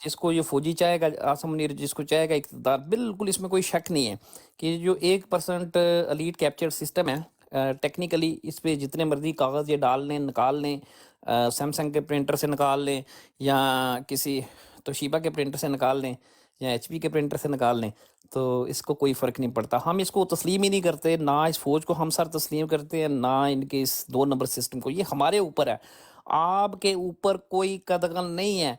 جس کو یہ فوجی چاہے گا، آسم منیر جس کو چاہے گا اقتدار، بالکل اس میں کوئی شک نہیں ہے کہ جو 1% ایلیٹ کیپچر سسٹم ہے، ٹیکنیکلی اس پہ جتنے مرضی کاغذ یہ ڈال لیں، نکال لیں، سیمسنگ کے پرنٹر سے نکال لیں یا کسی توشیبا کے پرنٹر سے نکال لیں یا ایچ پی کے پرنٹر سے نکال لیں، تو اس کو کوئی فرق نہیں پڑتا۔ ہم اس کو تسلیم ہی نہیں کرتے، نہ اس فوج کو ہم سر تسلیم کرتے ہیں، نہ ان کے اس 2 نمبر سسٹم کو۔ یہ ہمارے اوپر ہے، آپ کے اوپر کوئی قدغن نہیں ہے،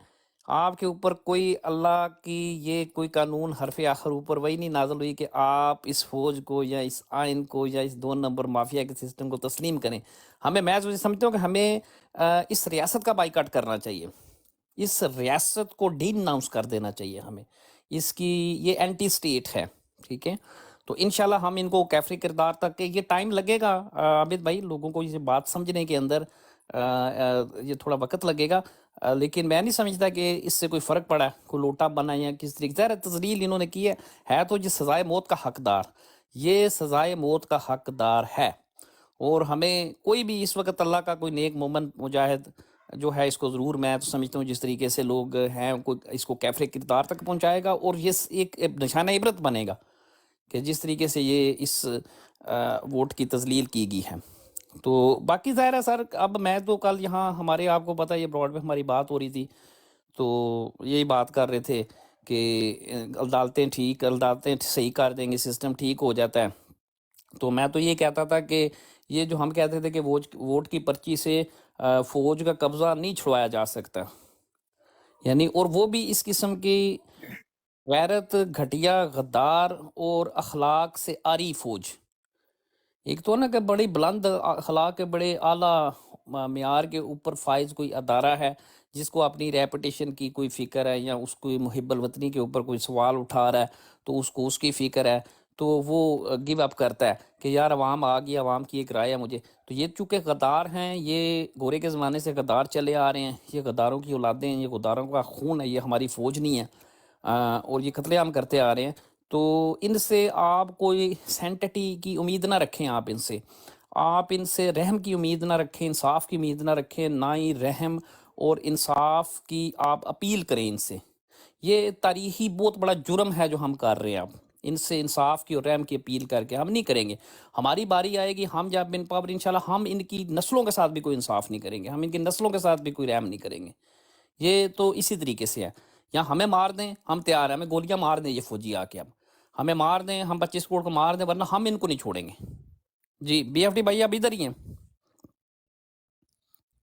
آپ کے اوپر کوئی اللہ کی یہ کوئی قانون حرف آخر اوپر وہی نہیں نازل ہوئی کہ آپ اس فوج کو یا اس آئین کو یا اس 2 نمبر مافیا کے سسٹم کو تسلیم کریں۔ میں سمجھتا ہوں کہ ہمیں اس ریاست کا بائیکاٹ کرنا چاہیے، اس ریاست کو ڈی اناؤنس کر دینا چاہیے ہمیں، اس کی یہ اینٹی سٹیٹ ہے، ٹھیک ہے۔ تو انشاءاللہ ہم ان کو کیفری کردار تک، یہ ٹائم لگے گا عابد بھائی، لوگوں کو یہ بات سمجھنے کے اندر یہ تھوڑا وقت لگے گا، لیکن میں نہیں سمجھتا کہ اس سے کوئی فرق پڑا ہے، کوئی لوٹا بنا یا کس طریقے سے تذلیل انہوں نے کی ہے تو یہ سزائے موت کا حقدار، یہ سزائے موت کا حقدار ہے، اور ہمیں کوئی بھی اس وقت اللہ کا کوئی نیک مومن مجاہد جو ہے، اس کو ضرور میں تو سمجھتا ہوں جس طریقے سے لوگ ہیں اس کو کیفر کردار تک پہنچائے گا، اور یہ ایک نشانہ عبرت بنے گا کہ جس طریقے سے یہ اس ووٹ کی تذلیل کی گئی ہے۔ تو باقی ظاہر ہے سر، اب میں تو کل یہاں ہمارے، آپ کو پتہ ہے یہ براڈ پہ ہماری بات ہو رہی تھی، تو یہی بات کر رہے تھے کہ عدالتیں صحیح کر دیں گے، سسٹم ٹھیک ہو جاتا ہے۔ تو میں تو یہ کہتا تھا کہ یہ جو ہم کہتے تھے کہ ووٹ کی پرچی سے فوج کا قبضہ نہیں چھڑوایا جا سکتا، یعنی، اور وہ بھی اس قسم کی غیرت، گھٹیا، غدار اور اخلاق سے عاری فوج۔ ایک تو نا کہ بڑی بلند اخلاق کے بڑے اعلیٰ معیار کے اوپر فائز کوئی ادارہ ہے جس کو اپنی ریپوٹیشن کی کوئی فکر ہے، یا اس کو محب الوطنی کے اوپر کوئی سوال اٹھا رہا ہے تو اس کو اس کی فکر ہے، تو وہ گیو اپ کرتا ہے کہ یار عوام آ گئی، عوام کی ایک رائے ہے مجھے۔ تو یہ چونکہ غدار ہیں، یہ گورے کے زمانے سے غدار چلے آ رہے ہیں، یہ غداروں کی اولادیں ہیں، یہ غداروں کا خون ہے، یہ ہماری فوج نہیں ہے، اور یہ قتل عام کرتے آ رہے ہیں۔ تو ان سے آپ کوئی سینٹٹی کی امید نہ رکھیں، آپ ان سے رحم کی امید نہ رکھیں، انصاف کی امید نہ رکھیں، نہ ہی رحم اور انصاف کی آپ اپیل کریں ان سے۔ یہ تاریخی بہت بڑا جرم ہے جو ہم کر رہے ہیں، اب ان سے انصاف کی اور رحم کی اپیل کر کے ہم نہیں کریں گے۔ ہماری باری آئے گی، ہم جب ان پاور انشاءاللہ ہم ان کی نسلوں کے ساتھ بھی کوئی انصاف نہیں کریں گے، ہم ان کی نسلوں کے ساتھ بھی کوئی رحم نہیں کریں گے۔ یہ تو اسی طریقے سے ہے، یا ہمیں مار دیں ہم تیار ہیں، ہمیں گولیاں مار دیں یہ فوجی آ کے، اب ہمیں مار دیں، ہم 25 کروڑ کو مار دیں، ورنہ ہم ان کو نہیں چھوڑیں گے۔ جی بی ایف ڈی بھائی آپ ادھر ہی ہیں؟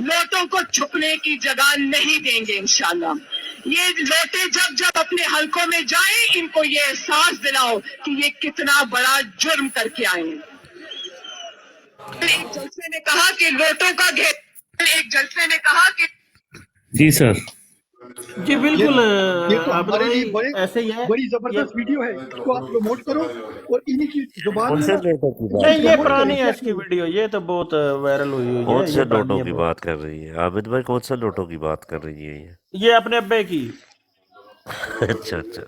لوٹوں کو چھپنے کی جگہ نہیں دیں گے انشاءاللہ. یہ لوٹے جب جب اپنے حلقوں میں جائیں ان کو یہ احساس دلاؤ کہ یہ کتنا بڑا جرم کر کے آئے ہیں. ایک جلسے نے کہا کہ لوٹوں کا ایک جلسے نے کہا کہ جی سر. جی یہ بالکل یہ تو عابد ہمارے لیے بھائی ایسے ہی ہے. بڑی یہ زبردست ویڈیو ہے، اس کو آپ پروموٹ کرو اور انہی کی زبان کون میں سے نا لوٹوں کی اس کو بات نہیں، یہ پروموٹ پرانی کریں. ہے کیا اس کی ویڈیو، یہ تو بہت وائرل ہوئی ہوئی کون ہے، سے یہ پرانی لوٹوں ہے کی بہت. بات کر رہی ہے عابد بھائی؟ کون سے لوٹوں کی بات کر رہی ہے یہ اپنے ابے کی اچھا اچھا.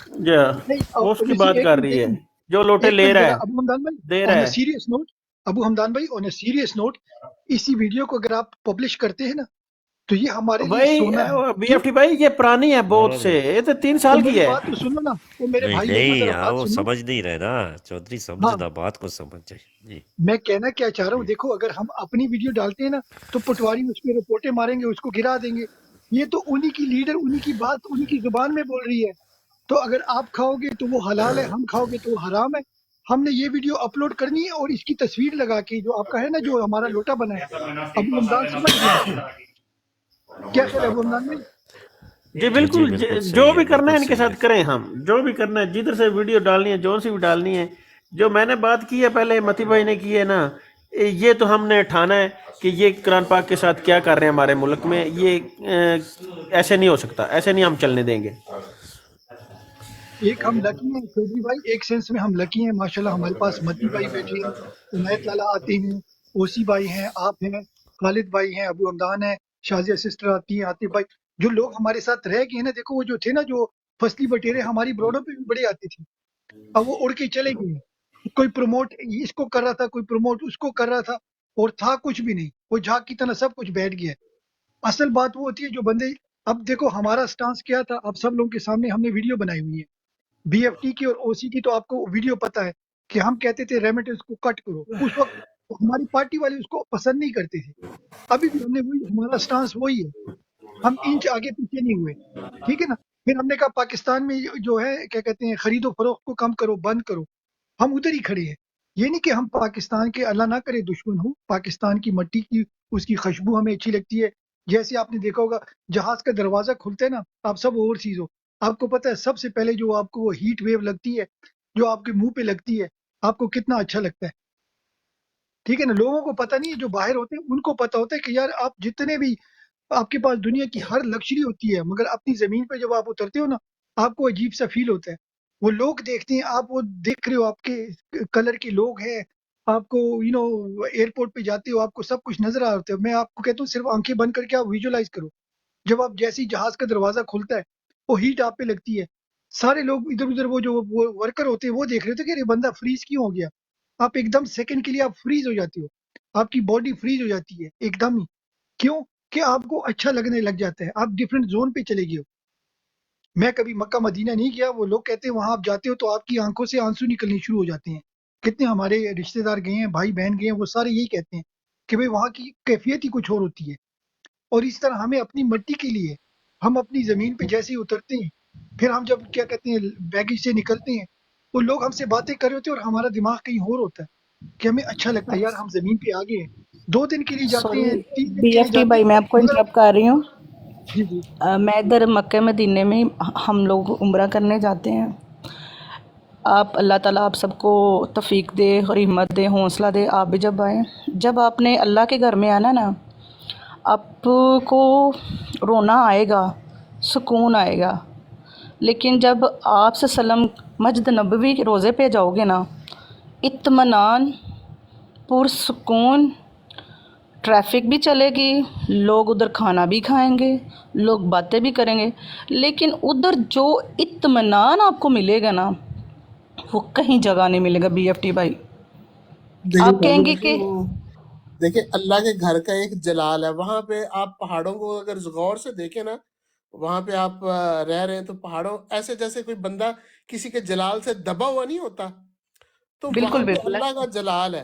جو نہیں. وہ اس کی اسی بات ایک کر منٹ رہی ایک ہے منٹ جو لوٹے ایک لے منٹ رہا ذرا ہے، ابو حمدان بھائی دے آن رہا اے ہے. سیریس نوٹ، ابو حمدان بھائی آن اے سیریس نوٹ، اسی ویڈیو کو اگر آپ پبلش کرتے ہیں نا تو یہ ہمارے لیے بھائی سونا ہے. بی کیوں؟ ایف ٹی بھائی یہ پرانی ہے بہت ذرا سے، نہیں یہ تو 3 تو سال کی میری ہے. بات تو سنو نا، وہ میرے نہیں بھائی لوگوں نہیں، ذرا ہاں بات وہ سنو. سمجھ نہیں رہے نا چودھری، ہاں سمجھنا بات کو سمجھ جائے. جی میں کہنا کیا چاہ رہا ہوں، دیکھو اگر ہم اپنی ویڈیو ڈالتے ہیں نا تو پٹواری اس پہ رپورٹیں ماریں گے، اس کو گرا دیں گے. یہ تو انہی کی لیڈر، انہی کی بات انہی کی زبان میں بول رہی ہے. تو اگر آپ کھاؤ گے تو وہ حلال ہے، ہم کھاؤ گے تو وہ حرام ہے. ہم نے یہ ویڈیو اپلوڈ کرنی ہے اور اس کی تصویر لگا کے جو آپ کا ہے نا، جو ہمارا لوٹا بنا ہے. ابو رمضان سمجھ گیا آپ کو؟ کیا خیال ہے ابو رمضان بھائی؟ جی جی جی، بالکل، بالکل جو صحیح ہے، بھی کرنا بالکل ہے ان کے صحیح ہے. ساتھ کریں، ہم جو بھی کرنا ہے، جدھر سے ویڈیو ڈالنی ہے، جو سی بھی ڈالنی ہے. جو میں نے بات کی ہے پہلے متی بھائی نے کی ہے نا، یہ تو ہم نے ٹھانا ہے کہ یہ قرآن پاک کے ساتھ کیا کر رہے ہیں ہمارے ملک میں. یہ ایسے نہیں ہو سکتا، ایسے نہیں ہم چلنے دیں گے. ایک ہم لکی ہیں چودھری بھائی، ایک سینس میں ہم لکی ہیں ماشاءاللہ. ہمارے پاس متی بھائی بیٹھے ہیں، عنایت لالا آتے ہیں، اوسی بھائی ہیں، آپ ہیں، خالد بھائی ہیں، ابو حمدان ہیں، شازیہ سسٹر آتی ہیں، عاطف بھائی. جو لوگ ہمارے ساتھ رہ گئے ہیں نا، دیکھو وہ جو تھے نا، جو فصلی بٹیرے ہماری بروڈوں پہ بھی بڑے آتے تھے، اب وہ اڑ کے چلے گئے ہیں. کوئی پروموٹ اس کو کر رہا تھا، کوئی پروموٹ اس کو کر رہا تھا، اور تھا کچھ بھی نہیں. وہ جھاگ کی طرح سب کچھ بیٹھ گیا ہے. اصل بات وہ ہوتی ہے جو بندے، اب دیکھو ہمارا سٹانس کیا تھا، اب سب لوگوں کے سامنے ہم نے ویڈیو بنائی ہوئی ہے. بی ایف ٹی کی اور او سی کی تو آپ کو ویڈیو پتا ہے کہ ہم کہتے تھے ریمیٹنس کو کٹ کرو. اس وقت ہماری پارٹی والے اس کو پسند نہیں کرتے تھے. ابھی بھی ہم نے وہی، ہمارا سٹانس وہی ہے، ہم انچ آگے پیچھے نہیں ہوئے. ٹھیک ہے نا. پھر ہم نے کہا پاکستان میں جو ہے کیا کہتے ہیں خرید و فروخت کو کم کرو، بند کرو. ہم ادھر ہی کھڑے ہیں. یہ نہیں کہ ہم پاکستان کے اللہ نہ کرے دشمن ہوں، پاکستان کی مٹی کی اس کی خوشبو ہمیں اچھی لگتی ہے. جیسے آپ نے دیکھا ہوگا جہاز کا دروازہ کھلتا ہے نا، آپ سب اوور سیز ہو، آپ کو پتہ ہے سب سے پہلے جو آپ کو وہ ہیٹ ویو لگتی ہے، جو آپ کے منہ پہ لگتی ہے، آپ کو کتنا اچھا لگتا ہے. ٹھیک ہے نا. لوگوں کو پتہ نہیں ہے، جو باہر ہوتے ہیں ان کو پتہ ہوتا ہے کہ یار آپ جتنے بھی، آپ کے پاس دنیا کی ہر لگژری ہوتی ہے، مگر اپنی زمین پہ جب آپ اترتے ہو نا، آپ کو عجیب سا فیل ہوتا ہے. وہ لوگ دیکھتے ہیں، آپ وہ دیکھ رہے ہو، آپ کے کلر کے لوگ ہیں، آپ کو ایئرپورٹ پہ جاتے ہو، آپ کو سب کچھ نظر آ رہا ہے. میں آپ کو کہتا ہوں صرف آنکھیں بند کر کے آپ ویژولائز کرو. جب آپ جیسے ہی جہاز کا دروازہ کھلتا ہے، وہ ہیٹ آپ پہ لگتی ہے. سارے لوگ ادھر ادھر، وہ جو ورکر ہوتے ہیں وہ دیکھ رہے تھے کہ یہ بندہ فریز کیوں ہو گیا. آپ ایک دم سیکنڈ کے لیے آپ فریز ہو جاتے ہو، آپ کی باڈی فریز ہو جاتی ہے ایک دم ہی. کیوں؟ کہ آپ کو اچھا لگنے لگ جاتا ہے، آپ ڈفرینٹ زون پہ چلے گئے ہو. میں کبھی مکہ مدینہ نہیں گیا، وہ لوگ کہتے ہیں وہاں آپ جاتے ہو تو آپ کی آنکھوں سے آنسو نکلنے شروع ہو جاتے ہیں. کتنے ہمارے رشتہ دار گئے ہیں، بھائی بہن گئے ہیں، وہ سارے یہی کہتے ہیں کہ بھئی وہاں کی کیفیت ہی کچھ اور ہوتی ہے. اور اس طرح ہمیں اپنی مٹی کے لیے، ہم اپنی زمین پہ جیسے ہی اترتے ہیں، پھر ہم جب کیا کہتے ہیں بیگیج سے نکلتے ہیں، وہ لوگ ہم سے باتیں کر رہے ہوتے ہیں اور ہمارا دماغ کہیں اور ہوتا ہے کہ ہمیں اچھا لگتا ہے یار ہم زمین پہ آگے ہیں. 2 دن کے لیے جاتے ہیں، سوری 3 دن بی کے لیے ایف ٹی جاتے بھائی، ہیں، میں آپ کو مگر انٹرپٹ کر رہی ہوں. جی جی میں ادھر مکہ مدینے میں ہم لوگ عمرہ کرنے جاتے ہیں. آپ اللہ تعالیٰ آپ سب کو توفیق دے اور ہمت دے، حوصلہ دے. آپ بھی جب آئیں، جب آپ نے اللہ کے گھر میں آنا نا، آپ کو رونا آئے گا، سکون آئے گا. لیکن جب آپ سے سلم مسجد نبوی کے روزے پہ جاؤ گے نا، اطمینان، پرسکون، ٹریفک بھی چلے گی، لوگ ادھر کھانا بھی کھائیں گے، لوگ باتیں بھی کریں گے. لیکن ادھر جو اطمینان آپ کو ملے گا نا، وہ کہیں جگہ نہیں ملے گا بی ایف ٹی بھائی. آپ کہیں گے کہ دیکھیں اللہ کے گھر کا ایک جلال ہے وہاں پہ. آپ پہاڑوں کو اگر غور سے دیکھیں نا، وہاں پہ آپ رہ رہے ہیں تو پہاڑوں ایسے جیسے کوئی بندہ کسی کے جلال سے دبا ہوا نہیں ہوتا، تو وہاں بالکل پہ بالکل اللہ کا جلال ہے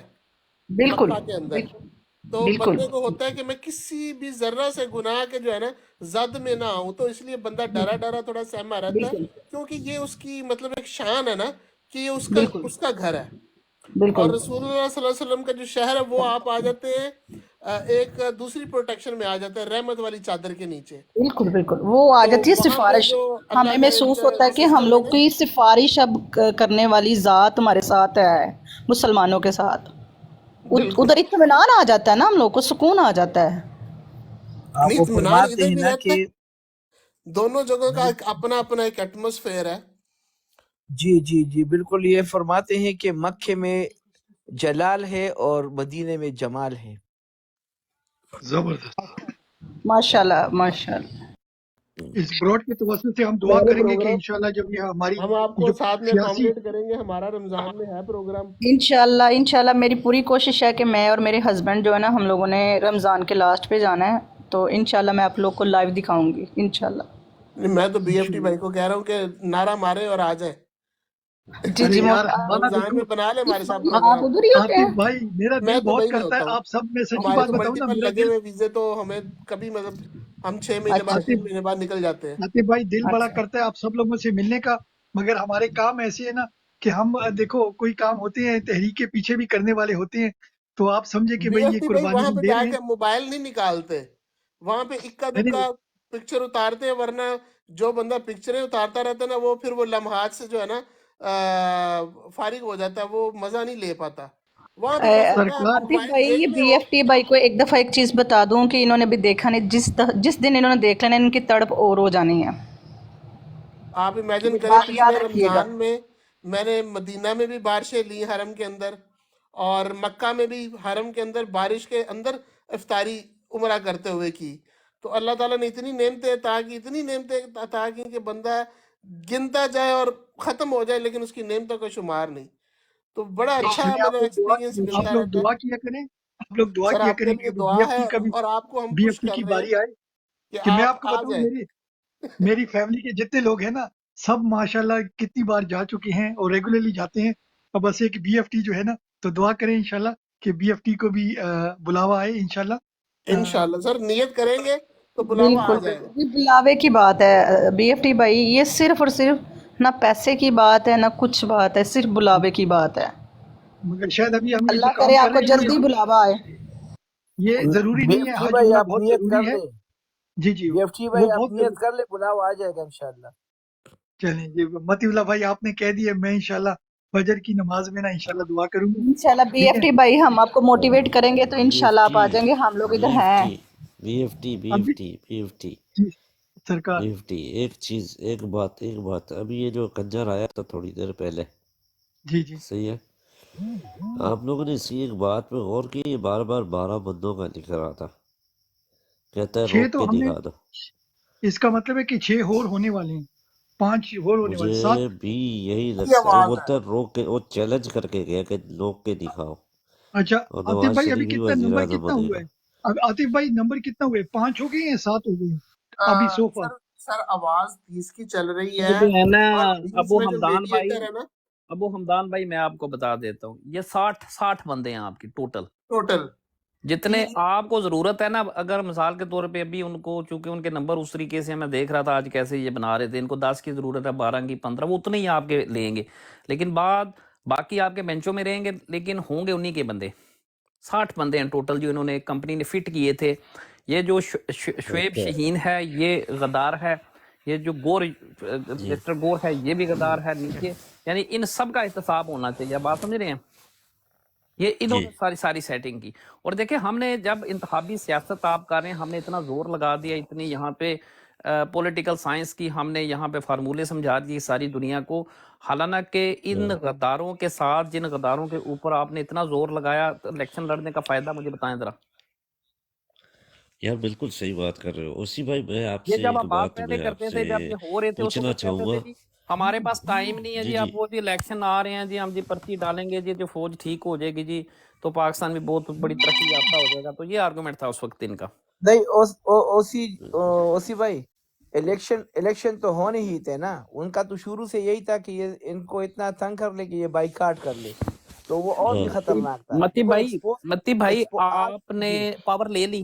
بالکل مکہ کے اندر. تو بالکل بندے کو ہوتا ہے کہ میں کسی بھی ذرہ سے گناہ کے جو ہے نا زد میں نہ آؤں، تو اس لیے بندہ ڈرا ڈرا تھوڑا سہما رہتا ہے، بالکل کیونکہ یہ اس کی مطلب ایک شان ہے نا کہ یہ بالکل اس کا گھر ہے. اور بالکل رسول اللہ صلی اللہ علیہ وسلم کا جو شہر ہے وہ آپ آ جاتے ہیں ایک دوسری پروٹیکشن میں آ جاتے ہیں، رحمت والی چادر کے نیچے. بالکل بالکل وہ آ تو جاتی ہے وہاں پہ سفارش. جو ہمیں اللہ کے محسوس ہوتا ہے کہ ہم سسٹر لوگ نے کی سفارش اب کرنے والی ذات ہمارے ساتھ ہے مسلمانوں کے ساتھ. بالکل ادھر اطمینان آ جاتا ہے نا، ہم لوگ کو سکون آ جاتا ہے. آپ نہیں وہ اطمینان فرماتے ادھر ہیں بھی نا رہتا ہے، کہ دونوں جگہ کا ایک اپنا اپنا ایک ایٹماسفیئر ہے. جی جی جی بالکل، یہ فرماتے ہیں کہ مکے میں جلال ہے اور مدینے میں جمال ہے. زبردست. ماشاء اللہ ماشاء اللہ. اس براڈ کے توسط سے ہم دعا کریں گے کہ پروگرام انشاءاللہ جب یہ ہماری ہم آپ یہ کو جو ساتھ میں سیاسی اکاموڈیٹ کریں گے، ہمارا رمضان میں ہے پروگرام. انشاءاللہ میری پوری کوشش ہے کہ میں اور میرے ہسبینڈ جو ہے نا، ہم لوگوں نے رمضان کے لاسٹ پہ جانا ہے، تو انشاءاللہ میں آپ لوگ کو لائیو دکھاؤں گی انشاءاللہ. نہیں، میں تو بی ایف ٹی بھائی کو کہہ رہا ہوں کہ نعرہ مارے اور آ جائیں. جی ارے جی یار ہمارا رمضان دیکھو میں بنا لے ہمارے ساتھ آپ پروگرام. ادھر ہی ہوتے عاطف ہیں. بھائی میرا میں دل بہت دبئی میں کرتا ہوتا ہے، ہوں، آپ سب میں سچی ہمارے بات تو بتاؤں نا، ملٹیپل میرا لگے دل ہوئے ویزے، تو ہمیں کبھی مطلب ہم 6 مہینے بعد اچھا 3 عاطف مہینے بعد نکل جاتے ہیں. عاطف بھائی دل بڑا اچھا کرتا ہے آپ سب لوگوں سے ملنے کا، مگر ہمارے کام ایسے ہیں نا کہ ہم دیکھو کوئی کام ہوتے ہیں تحریک کے پیچھے بھی کرنے والے ہوتے ہیں، تو آپ سمجھے کہ بی بھئی ایف یہ ٹی بھائی قربانی وہاں ہم پہ دے جا رہے ہیں. کے موبائل نہیں نکالتے، وہاں پہ اکا نہیں دکا نہیں پکچر اتارتے ہیں، ورنہ جو بندہ پکچریں اتارتا رہتا ہے نا، وہ پھر وہ لمحات سے جو ہے نا فارغ ہو جاتا ہے، وہ مزہ نہیں لے پاتا. وہاں پہ بس ہوتا ہے آپ سرکار عاطف موبائل بھائی، یہ دیکھ رہے بی ہو. ایف ٹی بھائی کو ایک دفعہ ایک چیز بتا دوں کہ انہوں نے بھی دیکھا نہیں، جس دن انہوں نے دیکھ لینا ان کی تڑپ اور ہو جانی ہے. آپ امیجن یہ کریں بات یاد پچھلے رکھیے گا. رمضان میں میں نے مدینہ میں بھی بارشیں لی حرم کے اندر، اور مکہ میں بھی حرم کے اندر بارش کے اندر افطاری عمرہ کرتے ہوئے کی. تو اللہ تعالیٰ نے اتنی نعمتیں عطا کی کہ بندہ گنتا جائے اور ختم ہو جائے، لیکن اس کی نعمتوں کا شمار نہیں. تو بڑا اچھا چلیں مطلب ایکسپیرینس آپ ملتا لوگ رہتا ہے. دعا کیا کریں، آپ لوگ دعا سر کیا آپ کے کریں لیے کہ دعا بی ایف ہے، ٹی کا بھی اور آپ کو ہم بی ایف پش ٹی کر کی رہے ہیں باری آئے کہ کہ میں آپ آپ کو آ بتاؤں، جائیں. میری فیملی کے جتنے لوگ ہیں نا سب ماشاءاللہ کتنی بار جا چکے ہیں اور ریگولرلی جاتے ہیں. اب بس ایک بی ایف ٹی جو ہے نا، تو دعا کریں انشاءاللہ کہ بی ایف ٹی کو بھی بلاوا آئے انشاءاللہ. انشاءاللہ سر نیت کریں گے تو بلاوا آ بالکل جائے گا. بالکل، یہ بلاوے کی بات ہے بی ایف ٹی بھائی، یہ صرف اور صرف نہ پیسے کی بات ہے نہ کچھ بات ہے، صرف بلاوے کی بات ہے. مگر شاید ابھی ہم یہ جو اللہ کام کرے کر آپ کو رہے ہیں جلدی بلاوا آئے. یہ ضروری بی نہیں ایف ہے، ٹی حج بھائی عمرہ آپ بہت نیت ضروری کر ہے. لیں، جی جی بی ایف ٹی وہ بھائی آپ بہت نیت ضروری. کر لیں، بلاوا آ جائے گا انشاءاللہ. چلیں جی متی اللہ بھائی آپ نے کہہ دیا، میں انشاءاللہ فجر کی نماز میں نا انشاءاللہ دعا کروں گا. انشاءاللہ بی ٹھیک ایف ہے ٹی بھائی ہم آپ کو موٹیویٹ کریں گے تو بی ایف انشاءاللہ آپ ٹی آ جائیں گے، ہم لوگ بی ادھر ایف ہیں. T B F T B F ابھی ٹی بی ایف ٹی جی سرکار. بی ایف ٹی ایک بات ابھی یہ جو کنجر آیا تھا تھوڑی دیر پہلے، جی جی صحیح ہے، آپ لوگوں نے اسی ایک بات پہ غور کی، یہ بار بار 12 بندوں کا لکھ رہا تھا، کہتا ہے 6 روک تو کے ہم نے، دکھا دو. اس کا مطلب ہے کہ 6 اور ہونے والے ہیں، 5 اور ہونے والے، 7. مجھے بھی یہی کی لگتا ہے، وہ آواز ہے. بولتا ہے روک کے، وہ چیلنج کر کے گیا کہ روک کے دکھاؤ، اچھا اور عاطف نواز بھائی ابھی شریف بھی کتنا وزیر نمبر اعظم کتنا بنے ہوا گا. ہے؟ اب عاطف بھائی نمبر کتنا ہوئے؟ 5 ہو گئے ہیں 7 ہو گئے ہیں ابھی صوفہ؟ سر آواز 30 کی چل رہی یہ ہے، جو ہے نا اور بیچ ابو میں جو حمدان بھائی، میڈیٹر ہے نا میں آپ کو بتا دیتا ہوں، یہ 60 بندے ہیں آپ کی ٹوٹل، ٹوٹل جتنے آپ کو ضرورت ہے نا. اگر مثال کے طور پہ ابھی ان کو، چونکہ ان کے نمبر اس طریقے سے میں دیکھ رہا تھا آج کیسے یہ بنا رہے تھے، ان کو 10 کی ضرورت ہے، 12 کی، 15، وہ اتنے ہی آپ کے لیں گے، لیکن باقی آپ کے بینچوں میں رہیں گے، لیکن ہوں گے انہی کے بندے. 60 بندے ہیں ٹوٹل جو انہوں نے کمپنی نے فٹ کیے تھے. یہ جو شعیب اچھا شہین ہے یہ غدار ہے، یہ جو جی مسٹر گور ہے یہ بھی غدار ہے نیچے، یعنی ان سب کا احتساب ہونا چاہیے. آپ بات سمجھ رہے ہیں؟ یہ انہوں جی نے ساری سیٹنگ کی. اور دیکھیں ہم نے جب انتخابی سیاست آپ کر رہے ہیں، ہم نے اتنا زور لگا دیا، اتنی یہاں پہ پولیٹیکل سائنس کی ہم نے یہاں پہ فارمولے سمجھا دیے ساری دنیا کو، حالانکہ ان غداروں کے ساتھ، جن غداروں کے اوپر آپ نے اتنا زور لگایا، الیکشن لڑنے کا فائدہ مجھے بتائیں ذرا. یار بالکل صحیح بات کر رہے ہو اسی بھائی. میں آپ یہ سے جب ایک آپ بات بات پہلے میں آپ کرتے سے تھے، جب یہ ہو رہے تھے، اس پوچھنا وقت کہتے چاہوں تھے گا. جی ہمارے پاس ٹائم نہیں ہے جی جی، جی اب وہ جی الیکشن آ رہے ہیں جی، ہم جی پرچی ڈالیں گے جی، جو فوج ٹھیک ہو جائے گی جی تو پاکستان بھی بہت بڑی ترقی یافتہ ہو جائے گا. تو یہ آرگومنٹ تھا اس وقت ان کا. نہیں اوسی بھائی، الیکشن تو ہونے ہی تھے نا. ان کا تو شروع سے یہی تھا کہ یہ ان کو اتنا تنگ کر لے کہ یہ بائیکاٹ کر لے، تو وہ اور بھی ہاں خطرناک تھا. متی دیکھو بھائی آپ نے جی پاور لے لی،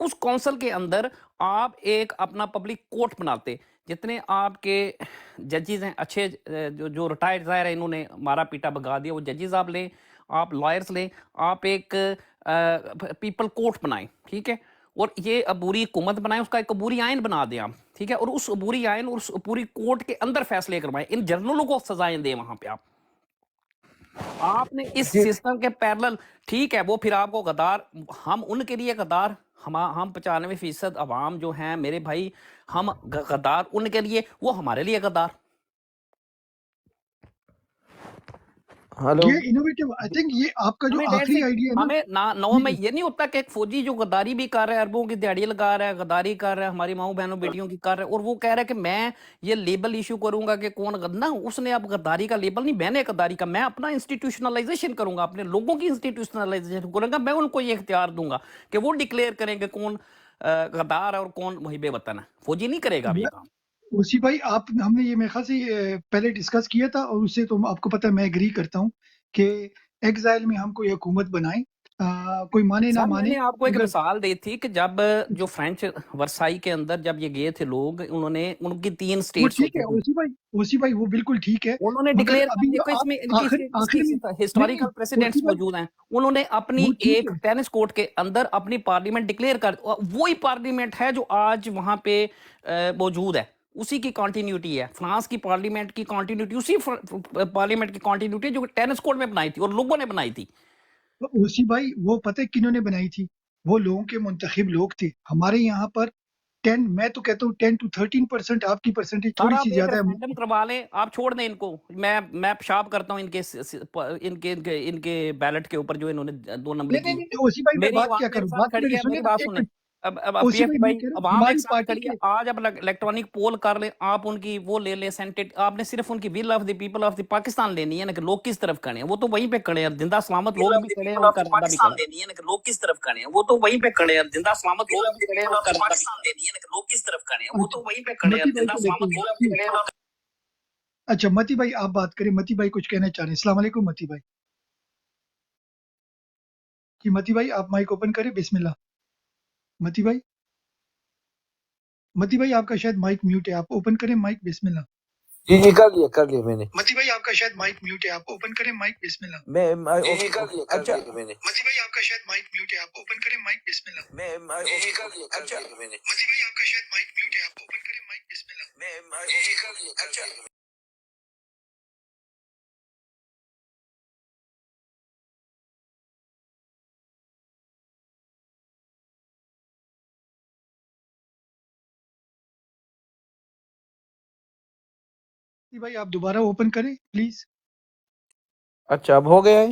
اس کونسل کے اندر آپ ایک اپنا پبلک کورٹ بناتے، جتنے آپ کے ججز ہیں اچھے جو ریٹائرڈ ظاہر ہے، انہوں نے مارا پیٹا بگا دیا، وہ ججز آپ لیں، آپ لائرز لیں، آپ ایک پیپل کورٹ بنائیں، ٹھیک ہے، اور یہ عبوری حکومت بنائیں، اس کا ایک عبوری آئین بنا دیں آپ، ٹھیک ہے، اور اس عبوری آئین اور اس عبوری کورٹ کے اندر فیصلے کروائیں، ان جرنلوں کو سزائیں دیں وہاں پہ آپ نے اس سسٹم کے پیرلل، ٹھیک ہے، وہ پھر آپ کو غدار، ہم ان کے لیے غدار، ہم 95% عوام جو ہیں میرے بھائی، ہم غدار ان کے لیے، وہ ہمارے لیے غدار. ہلو، یہ انوویٹو آئی تھنک یہ آپ کا جو ہمیں ڈیٹ آخری سے آئیڈیا ہے نا، ہمیں نو میں یہ نہیں ہوتا کہ ایک فوجی جو غداری بھی کر رہا ہے، اربوں کی دیہڑی لگا رہا ہے، غداری کر رہا ہے، ہماری ماؤں بہنوں بیٹیوں کی کر رہا ہے، اور وہ کہہ رہا ہے کہ میں یہ لیبل ایشو کروں گا کہ کون غدنا، اس نے اب غداری کا لیبل نہیں، میں نے غداری کا، میں اپنا انسٹیٹیوشنلائزیشن کروں گا، اپنے لوگوں کی انسٹیٹیوشنلائزیشن کروں گا، میں ان کو یہ اختیار دوں گا کہ وہ ڈکلیئر کریں کہ کون غدار ہے اور کون محب وطن ہے. فوجی نہیں کرے گا اب یہ کام. اسی بھائی آپ ہم نے یہ میرے خیال سے پہلے ڈسکس کیا تھا، اور اس سے تو آپ کو پتہ ہے میں ایگری کرتا ہوں کہ ایگزائل میں ہم کوئی حکومت بنائیں، کوئی مانے نہ سر میں مانے، نے آپ کو ایک مگر مثال دی تھی کہ جب جو فرینچ ورسائی کے اندر جب یہ گئے تھے لوگ، انہوں نے ان کی 3 وہ سٹیٹس ٹھیک ہوتی ہے تھی، اسی بھائی وہ بالکل ٹھیک ہے، انہوں نے مگر ڈکلیئر کر ابھی دیکھو، اس میں ان آخر کی میں نہیں ہسٹوریکل پریسیڈنٹس اسی بھائی موجود ہیں، انہوں نے اپنی وہ ٹھیک ایک ہے، ٹینس کورٹ کے اندر اپنی پارلیمنٹ ڈکلیئر کر، وہی پارلیمنٹ ہے جو آج وہاں پہ موجود ہے، اسی کی کنٹینیوٹی ہے، فرانس کی پارلیمنٹ کی کنٹینیوٹی اسی پارلیمنٹ کی کنٹینیوٹی جو ٹینس کورٹ میں بنائی تھی اور لوگوں نے بنائی تھی. اسی بھائی وہ پتہ کنہوں نے بنائی تھی، وہ لوگوں کے منتخب لوگ تھے. ہمارے یہاں پر 10 میں تو کہتا ہوں 10 to 13%، آپ کی پرسنٹیج سر تھوڑی آپ سی ایک زیادہ ہے. ریفرینڈم کروا لیں، آپ چھوڑ دیں ان کو، میں پیشاب کرتا ہوں ان کے بیلٹ کے اوپر جو انہوں نے 2 نمبر نہیں کی. نہیں نہیں اسی بھائی میں میری بات عوام کیا میرے کروں، ساتھ بات تو کھڑی میری ہے، سنیں میری نا بات ایک سنیں. منٹ. اب پی اسی ایف بھائی میں بھائی، کہہ رہا ہوں عوام ایک ہماری ساتھ پارٹی کھڑی ہے، کے آج اب الیکٹرانک پول کر لیں، آپ ان کی وہ لے لیں سینٹیٹ، آپ نے صرف ان کی will of the people of the Pakistan لینی ہے نا، کہ لوگ کس طرف کھڑے ہیں، وہ تو وہیں پہ کھڑے ہیں، زندہ سلامت لوگ بھی کھڑے ہیں، ان کا ارادہ بھی کھڑا ہے. لینی ہے نا، کہ لوگ کس طرف کھڑے ہیں، وہ تو وہیں پہ کھڑے ہیں، زندہ سلامت لوگ بھی کھڑے ہیں، ان کا ارادہ بھی کھڑا ہے. لینی ہے نا، کہ لوگ کس طرف کھڑے ہیں، وہ تو وہیں پہ کھڑے ہیں، متی بھائی زندہ کو لیتے سلامت ہیں لوگ بھی کھڑے ہیں. اچھا متی بھائی آپ بات کریں. متی بھائی کچھ کہنا چاہ رہے ہیں. السلام علیکم متی بھائی. جی متی بھائی آپ مائک اوپن کریں، بسم اللہ. متی بھائی، متی بھائی آپ کا شاید مائک میوٹ ہے، آپ اوپن کریں مائک، بسم اللہ. جی کر لیا میں نے. متی بھائی آپ کا شاید مائک میوٹ ہے، آپ اوپن کریں مائک، بسم اللہ. اچھا متی بھائی آپ کا شاید مائک میوٹ ہے، آپ اوپن کریں مائک، بسم اللہ. اچھا متی بھائی آپ کا شاید مائک میوٹ ہے، آپ اوپن کریں مائک، بسم اللہ. اچھا متی بھائی آپ دوبارہ اوپن کریں پلیز. اچھا اب ہو گیا ہے،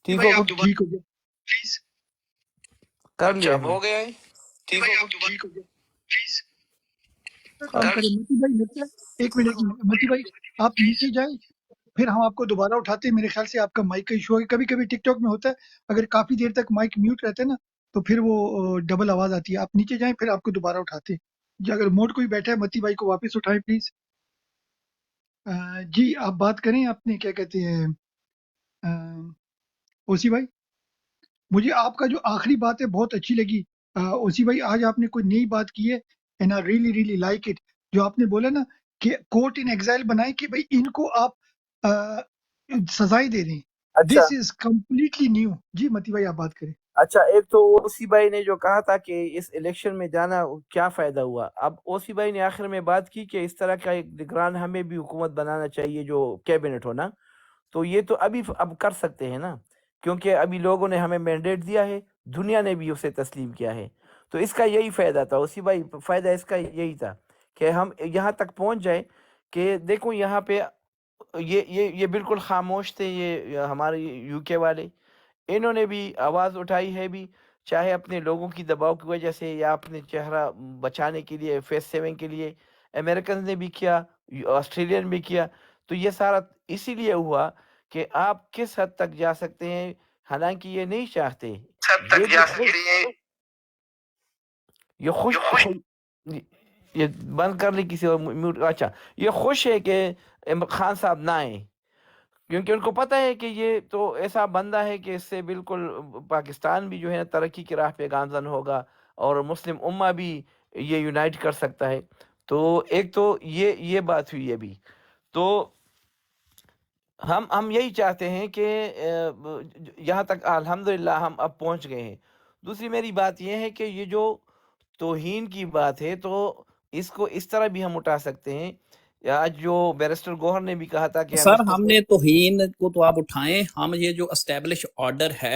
ٹھیک بھائی ہو آپ گیا، ٹھیک ہو گیا پلیز. کر لیا میں. گیا ہے ٹھیک ہو گیا پلیز. کام کریں متی بھائی، لگتا ہے ایک منٹ متی بھائی آپ نیچے جائیں، پھر ہم آپ کو دوبارہ اٹھاتے ہیں. میرے خیال سے آپ کا مائک کا ایشو ہے، کبھی کبھی ٹک ٹاک میں ہوتا ہے، اگر کافی دیر تک مائک میوٹ رہتا ہے نا تو پھر وہ ڈبل آواز آتی ہے. آپ نیچے جائیں پھر آپ کو دوبارہ اٹھاتے ہیں. جی اگر موڈ کوئی بیٹھا ہے متی بھائی کو واپس اٹھائیں پلیز. جی آپ بات کریں، آپ نے کیا کہتے ہیں اوسی بھائی. مجھے آپ کا جو آخری بات ہے بہت اچھی لگی اوسی بھائی. آج آپ نے کوئی نئی بات کی ہے and I really really like it. جو آپ نے بولا نا کہ کورٹ ان ایگزائل بنائے کہ بھائی ان کو آپ سزائیں دے رہے ہیں. اچھا دس از کمپلیٹلی نیو. جی متی بھائی آپ بات کریں. اچھا، ایک تو اوسی بھائی نے جو کہا تھا کہ اس الیکشن میں جانا کیا فائدہ ہوا، اب اوسی بھائی نے آخر میں بات کی کہ اس طرح کا ایک نگران ہمیں بھی حکومت بنانا چاہیے جو کیبنٹ ہونا، تو یہ تو اب کر سکتے ہیں نا، کیونکہ ابھی لوگوں نے ہمیں مینڈیٹ دیا ہے، دنیا نے بھی اسے تسلیم کیا ہے، تو اس کا یہی فائدہ تھا اوسی بھائی. فائدہ اس کا یہی تھا کہ ہم یہاں تک پہنچ جائیں کہ دیکھو یہاں پہ یہ بالکل خاموش تھے، یہ ہمارے یو کے والے، انہوں نے بھی آواز اٹھائی ہے بھی، چاہے اپنے لوگوں کی دباؤ کی وجہ سے یا اپنے چہرہ بچانے کے لیے، فیس سیونگ کے لیے. امریکنز نے بھی کیا، آسٹریلین بھی کیا. تو یہ سارا اسی لیے ہوا کہ آپ کس حد تک جا سکتے ہیں، حالانکہ یہ نہیں چاہتے، یہ خوش یہ بند کر لی کسی اور میوٹ. اچھا یہ خوش ہے کہ خان صاحب نہ آئیں، کیونکہ ان کو پتہ ہے کہ یہ تو ایسا بندہ ہے کہ اس سے بالکل پاکستان بھی جو ہے نا ترقی کی راہ پہ گامزن ہوگا، اور مسلم امہ بھی یہ یونائٹ کر سکتا ہے. تو ایک تو یہ بات ہوئی ابھی. تو ہم یہی چاہتے ہیں کہ یہاں تک الحمدللہ ہم اب پہنچ گئے ہیں. دوسری میری بات یہ ہے کہ یہ جو توہین کی بات ہے تو اس کو اس طرح بھی ہم اٹھا سکتے ہیں. آج جو بیرسٹر گوہر نے بھی کہا تھا کہ ہم سر اس کو ہم نے توہین کو تو آپ اٹھائیں، ہم یہ جو اسٹیبلش آرڈر ہے